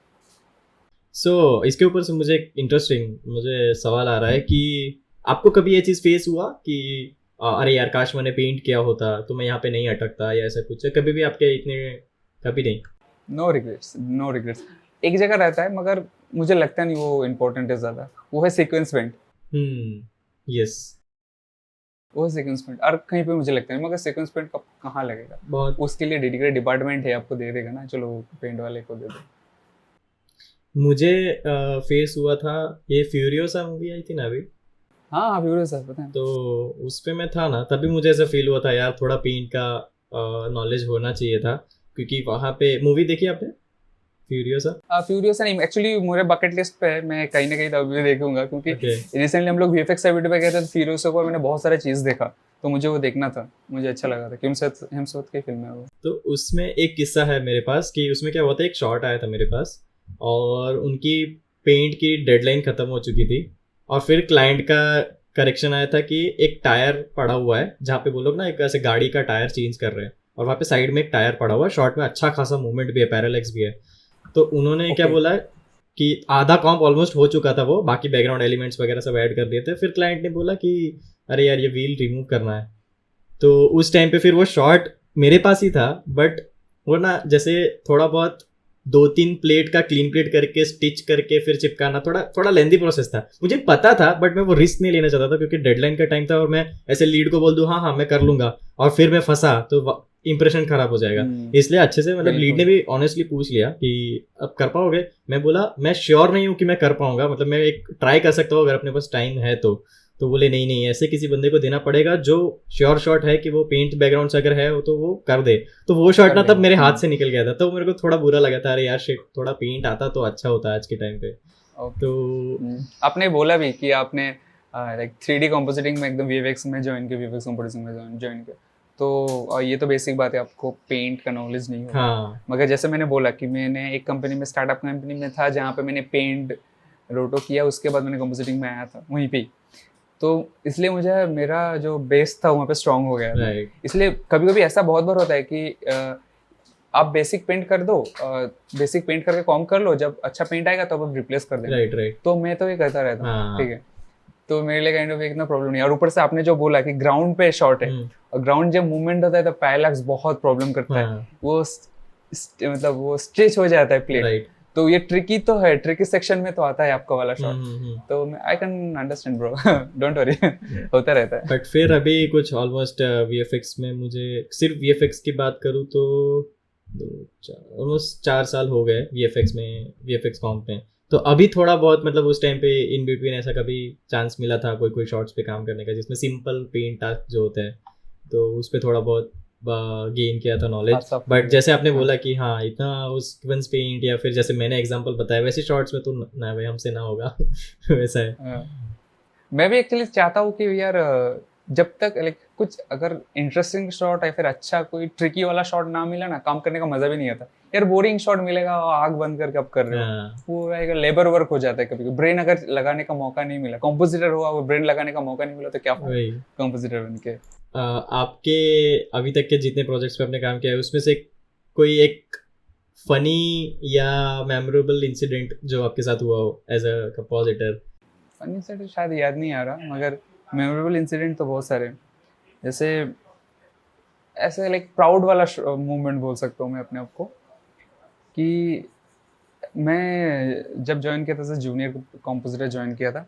इसके ऊपर से मुझे एक इंटरेस्टिंग मुझे सवाल आ रहा है कि आपको कभी ये चीज़ फेस हुआ कि अरे यार काश मैंने पेंट किया होता तो मैं यहाँ पे नहीं अटकता, या ऐसा कुछ है कभी भी आपके इतने? कभी नहीं? No regrets, no regrets. एक जगह रहता है मगर मुझे लगता नहीं वो इम्पोर्टेंट है ज़्यादा, वो है सीक्वेंस पेंट। यस। वो है सीक्वेंस पेंट, और कहीं पे मुझे लगता नहीं, मगर सीक्वेंस पेंट कहाँ लगेगा, बहुत। उसके लिए डेडिकेटेड डिपार्टमेंट है, आपको दे देगा ना, चलो पेंट वाले को दे दो। मुझे फेस हुआ था, ये फ्यूरियोसा मूवी आई थी ना अभी, हाँ हाँ, व्यूअर्स है, पता है। तो उस पे मैं था ना, तभी मुझे ऐसा फील हुआ था यार थोड़ा पेंट का नॉलेज होना चाहिए था, क्योंकि वहाँ पे मूवी देखी आपने फ्यूरियोसा? फ्यूरियस नहीं, एक्चुअली मेरे बकेट लिस्ट पे है, मैं कहीं ना कहीं तो अभी भी देखूंगा, क्योंकि ओके। रिसेंटली हम लोग वीएफएक्स एक्टिविटी पे गए थे, तो फ्यूरियस को मैंने बहुत सारा चीज़ देखा, तो मुझे वो देखना था, मुझे अच्छा लगा था। हेम्सवर्थ की फिल्म है वो। तो उसमें एक किस्सा है मेरे पास कि उसमें क्या हुआ था, एक शॉट आया था मेरे पास और उनकी पेंट की डेडलाइन ख़त्म हो चुकी थी, और फिर क्लाइंट का करेक्शन आया था कि एक टायर पड़ा हुआ है जहाँ पे वो लोग ना एक ऐसे गाड़ी का टायर चेंज कर रहे हैं, और वहाँ पे साइड में एक टायर पड़ा हुआ है, शॉट में अच्छा खासा मूवमेंट भी है, पैरालेक्स भी है। तो उन्होंने क्या बोला कि आधा कॉम्प ऑलमोस्ट हो चुका था, वो बाकी बैकग्राउंड एलिमेंट्स वगैरह सब ऐड कर दिए थे, फिर क्लाइंट ने बोला कि अरे यार ये व्हील रिमूव करना है। तो उस टाइम पे फिर वो शॉट मेरे पास ही था, बट वो ना जैसे थोड़ा बहुत 2-3 प्लेट का क्लीन प्लेट करके स्टिच करके फिर चिपकाना थोड़ा थोड़ा लेंदी प्रोसेस था, मुझे पता था, बट मैं वो रिस्क नहीं लेना चाहता था क्योंकि डेडलाइन का टाइम था, और मैं ऐसे लीड को बोल दूँ हाँ हाँ मैं कर लूंगा और फिर मैं फंसा तो इंप्रेशन खराब हो जाएगा। इसलिए अच्छे से मतलब लीड ने भी ऑनेस्टली पूछ लिया कि अब कर पाओगे, मैं बोला मैं श्योर नहीं हूँ कि मैं कर पाऊंगा, मतलब मैं एक ट्राई कर सकता हूँ अगर अपने पास टाइम है तो बोले नहीं नहीं ऐसे किसी बंदे को देना पड़ेगा जो श्योर शॉट है कि वो पेंट बैकग्राउंड से अगर है तो वो कर दे। तो वो शॉट ना तब मेरे हाथ से निकल गया था, तो मेरे को थोड़ा बुरा लगा था, अरे यार शिट थोड़ा पेंट आता तो अच्छा होता आज के टाइम पे। तो आपने बोला भी कि आपने लाइक 3D कंपोजिटिंग में एकदम वीएफएक्स में ज्वाइन किया, वीएफएक्स कंपोजिटिंग में ज्वाइन किया, तो ये तो बेसिक बात है, आपको पेंट का नॉलेज नहीं होगा। हाँ। मगर जैसे मैंने बोला कि मैंने एक कंपनी में, स्टार्टअप कंपनी में था जहाँ पे मैंने पेंट रोटो किया, उसके बाद मैंने कंपोजिटिंग में आया था वहीं पे, तो इसलिए मुझे मेरा जो बेस था वहाँ पे स्ट्रांग हो गया था। इसलिए कभी कभी ऐसा बहुत बार होता है कि आप बेसिक पेंट कर दो, बेसिक पेंट करके कॉम कर लो, जब अच्छा पेंट आएगा तो आप रिप्लेस कर देना। राइट। तो मैं तो ये करता रहता हूँ, ठीक है, तो मेरे लिए काइंड ऑफ इतना प्रॉब्लम नहीं है। और ऊपर से आपने जो बोला कि ग्राउंड पे शॉट है, और ग्राउंड जब मूवमेंट होता है तो पैरेलैक्स बहुत प्रॉब्लम करता है, वो मतलब वो स्ट्रेच हो जाता है प्लेट, तो ये ट्रिकी तो है, ट्रिकी सेक्शन में तो आता है आपका वाला शॉट। तो I can understand bro, don't worry, होता रहता है। बट फिर अभी कुछ ऑलमोस्ट वीएफएक्स में, मुझे सिर्फ वीएफएक्स की बात करूँ तो ऑलमोस्ट 4 साल हो गए वीएफएक्स में, वीएफएक्स कॉम्प में। तो अभी थोड़ा बहुत मतलब उस टाइम पे इन बिटवीन ऐसा कभी चांस मिला था कोई शॉट्स पे काम करने का जिसमें सिंपल पेंट टास्क जो होता है, तो उस पर थोड़ा बहुत गेन किया था नॉलेज। बट जैसे आपने बोला कि हाँ इतना उस सीक्वेंस पेंट या फिर जैसे मैंने एग्जांपल बताया वैसे शॉट्स में तो ना भाई हमसे ना होगा वैसा है। मैं भी एक्चुअली चाहता हूँ कि यार जब तक लाइक कुछ अगर इंटरेस्टिंग शॉट या फिर अच्छा कोई ट्रिकी वाला शॉट ना मिला ना, काम करने का मजा भी नहीं आता यार। बोरिंग शॉट मिलेगा, आग बंद करके अब कर रहे हो, हाँ, वो लेबर वर्क हो जाता है कभी। ब्रेन अगर लगाने का मौका नहीं मिला, कॉम्पोजिटर हुआ वो ब्रेन लगाने का मौका नहीं मिला तो क्या वही। कॉम्पोजिटर बन के। आपके अभी तक के जितने प्रोजेक्ट्स पे आपने काम किया है उसमें से कोई एक फनी या मेमोरेबल इंसिडेंट जो आपके साथ हुआ हो एज अ कंपोजिटर? फनी से तो शायद याद नहीं आ रहा, मगर मेमोरेबल इंसिडेंट तो बहुत सारे। जैसे ऐसे लाइक प्राउड वाला मोमेंट बोल सकता हूँ मैं अपने आप को, कि मैं जब ज्वाइन किया था, जैसे जूनियर कॉम्पोजिटर ज्वाइन किया था,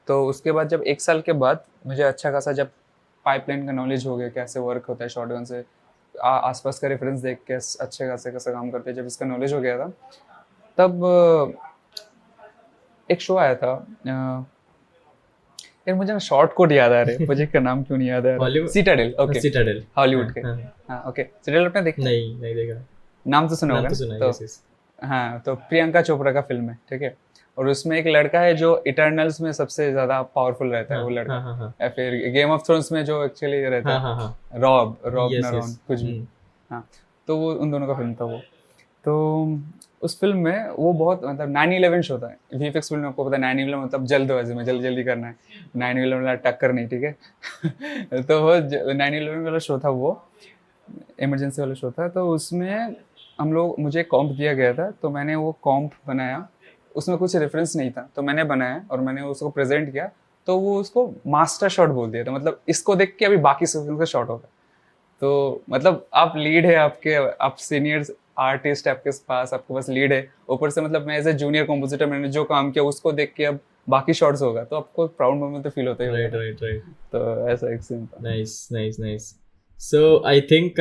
तो उसके बाद जब 1 साल के बाद मुझे अच्छा खासा जब पाइपलाइन का नॉलेज हो गया, कैसे वर्क होता है शॉटगन से, आसपास का रेफरेंस देख के अच्छे खासे कैसे काम करते हैं, जब इसका नॉलेज हो गया था, तब एक शो आया था। यार मुझे ना शॉर्ट कोड याद आ रहे, प्रोजेक्ट का नाम क्यों नहीं याद आ रहा? सिटाडेल। ओके, सिटाडेल, हॉलीवुड के। हाँ, हाँ ओके, सिटाडेल आपने देखा? नहीं देखा। नाम तो सुना नाम होगा तो ना? सुना है, तो yes, yes। हाँ, तो प्रियंका चोपड़ा का फिल्म है, ठीक है। और उसमें एक लड़का है जो इटर्नल्स में सबसे ज्यादा पावरफुल रहता है, वो लड़का। हाँ। या फिर गेम ऑफ थ्रोन्स में जो एक्चुअली रहता है, हाँ। रॉब Yes, नरॉन, yes। कुछ भी। हाँ, तो वो उन दोनों का फिल्म था वो। तो उस फिल्म में वो बहुत मतलब 9/11 शो था। वीएफएक्स फिल्म में आपको पता है 9/11 मतलब जल्दबाजी में जल्दी करना है, 9/11 वाला टक्कर नहीं, ठीक है। तो वो 9/11 वाला शो था, वो इमरजेंसी वाला शो था। तो उसमें मुझे कॉम्प दिया गया था, तो मैंने वो कॉम्प बनाया। उसमें कुछ रेफरेंस नहीं था, तो मैंने बनाया और मैंने उसको प्रेजेंट किया। तो वो उसको मास्टर शॉट बोल दिया था, मतलब इसको देख के अभी बाकी सीक्वेंस का शॉट होगा। तो मतलब आप लीड है, आप सीनियर आर्टिस्ट, आपके पास लीड है, ऊपर से मतलब मैं एज ए जूनियर कंपोजिटर मैंने जो काम किया उसको देख के अब बाकी शॉट्स होगा, तो आपको प्राउड मोमेंट तो फील होता ही होगा। राइट। तो ऐसा एक सीन था। नाइस। सो आई थिंक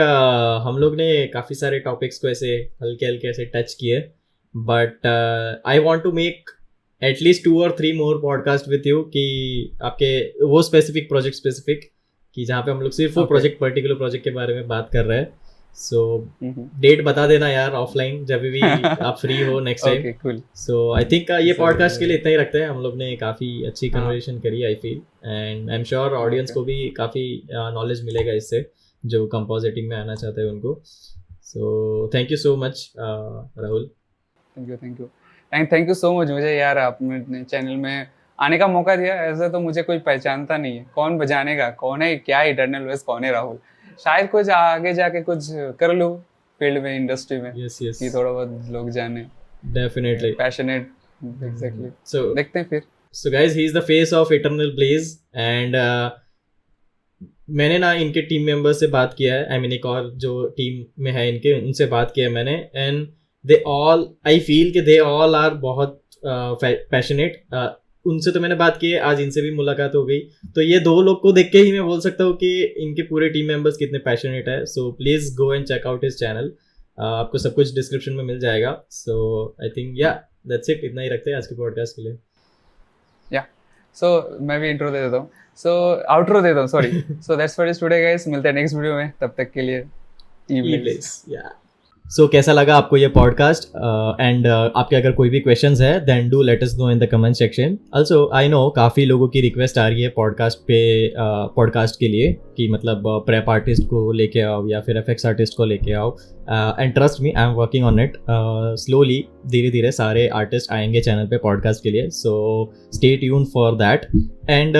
हम लोग ने काफ़ी सारे टॉपिक्स को ऐसे हल्के ऐसे टच किए, but I want to make at least 2 or 3 more podcast with you, कि आपके वो स्पेसिफिक कि जहाँ पे हम लोग सिर्फ वो Okay. पर्टिकुलर प्रोजेक्ट के बारे में बात कर रहे हैं। सो हम्म। डेट बता देना यार ऑफलाइन जब भी आप फ्री हो next time. Okay cool. So I think ये So, पॉडकास्ट के लिए इतना ही रखते हैं। हम लोग ने काफ़ी अच्छी हाँ। कन्वर्सेशन करी I feel, and I am sure audience Okay. को भी काफ़ी नॉलेज मिलेगा इससे, जो कंपोजिटिंग में आना चाहते हैं उनको। So thank you so much Rahul. Thank you so much. मुझे यार आपने चैनल में आने का मौका दिया। ऐसा तो मुझे कोई पहचानता नहीं है, कौन बजाने का, कौन है, क्या इटर्नल वेस्ट, कौन है राहुल। शायद कुछ आगे जाके कुछ कर लूँ फील्ड में, इंडस्ट्री में, यस कि थोड़ा बहुत लोग जाने। डेफिनेटली। Passionate, exactly. सो देखते हैं फिर। So guys, he is the face of eternal blaze, and मैंने ना इनके टीम मेंबर से बात किया है, आई मीन एक और जो टीम में है इनके, उनसे बात किया है मैंने, and they all, I feel कि दे ऑल आर बहुत पैशनेट। उनसे तो मैंने बात की है, आज इनसे भी मुलाकात हो गई, तो ये 2 लोग को देख के ही मैं बोल सकता हूँ कि इनके पूरे टीम मेंबर्स कितने पैशनेट है। So please go and check out his channel, आपको सब कुछ डिस्क्रिप्शन में मिल जाएगा। So I think yeah that's it, इतना ही रखते हैं आज के पॉडकास्ट के लिए। सो मैं भी इंट्रो दे देता हूँ, आउट्रो दे देता हूँ, sorry. So that's for today guys, मिलते हैं नेक्स्ट वीडियो में, तब तक के लिए सो कैसा लगा आपको ये पॉडकास्ट, एंड आपके अगर कोई भी क्वेश्चंस है then do let us know in the comment section. Also I know काफ़ी लोगों की रिक्वेस्ट आ रही है पॉडकास्ट के लिए कि मतलब प्रेप आर्टिस्ट को लेके आओ या फिर एफएक्स आर्टिस्ट को लेके आओ, and trust me I am working on it. Slowly धीरे धीरे सारे आर्टिस्ट आएंगे चैनल पे पॉडकास्ट के लिए, so stay tune for that. And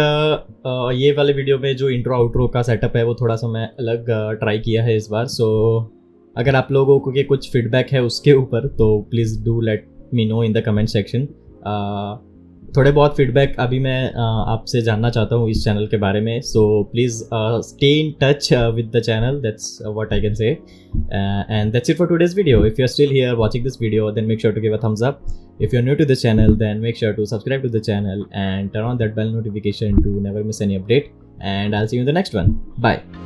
ये वाले वीडियो में जो इंट्रो आउट्रो का सेटअप है वो थोड़ा सा मैं अलग ट्राई किया है इस बार। सो अगर आप लोगों को के कुछ फीडबैक है उसके ऊपर तो please do let me know in the comment section. थोड़े बहुत फीडबैक अभी मैं आपसे जानना चाहता हूँ इस चैनल के बारे में, so please stay in touch with the channel, that's what I can say. And that's it for today's video. If you are still here watching this video, then make sure to give a thumbs up. If you're new to this channel, then make sure to subscribe to the channel and turn on that bell notification to never miss any update. And I'll see you in the next one. Bye.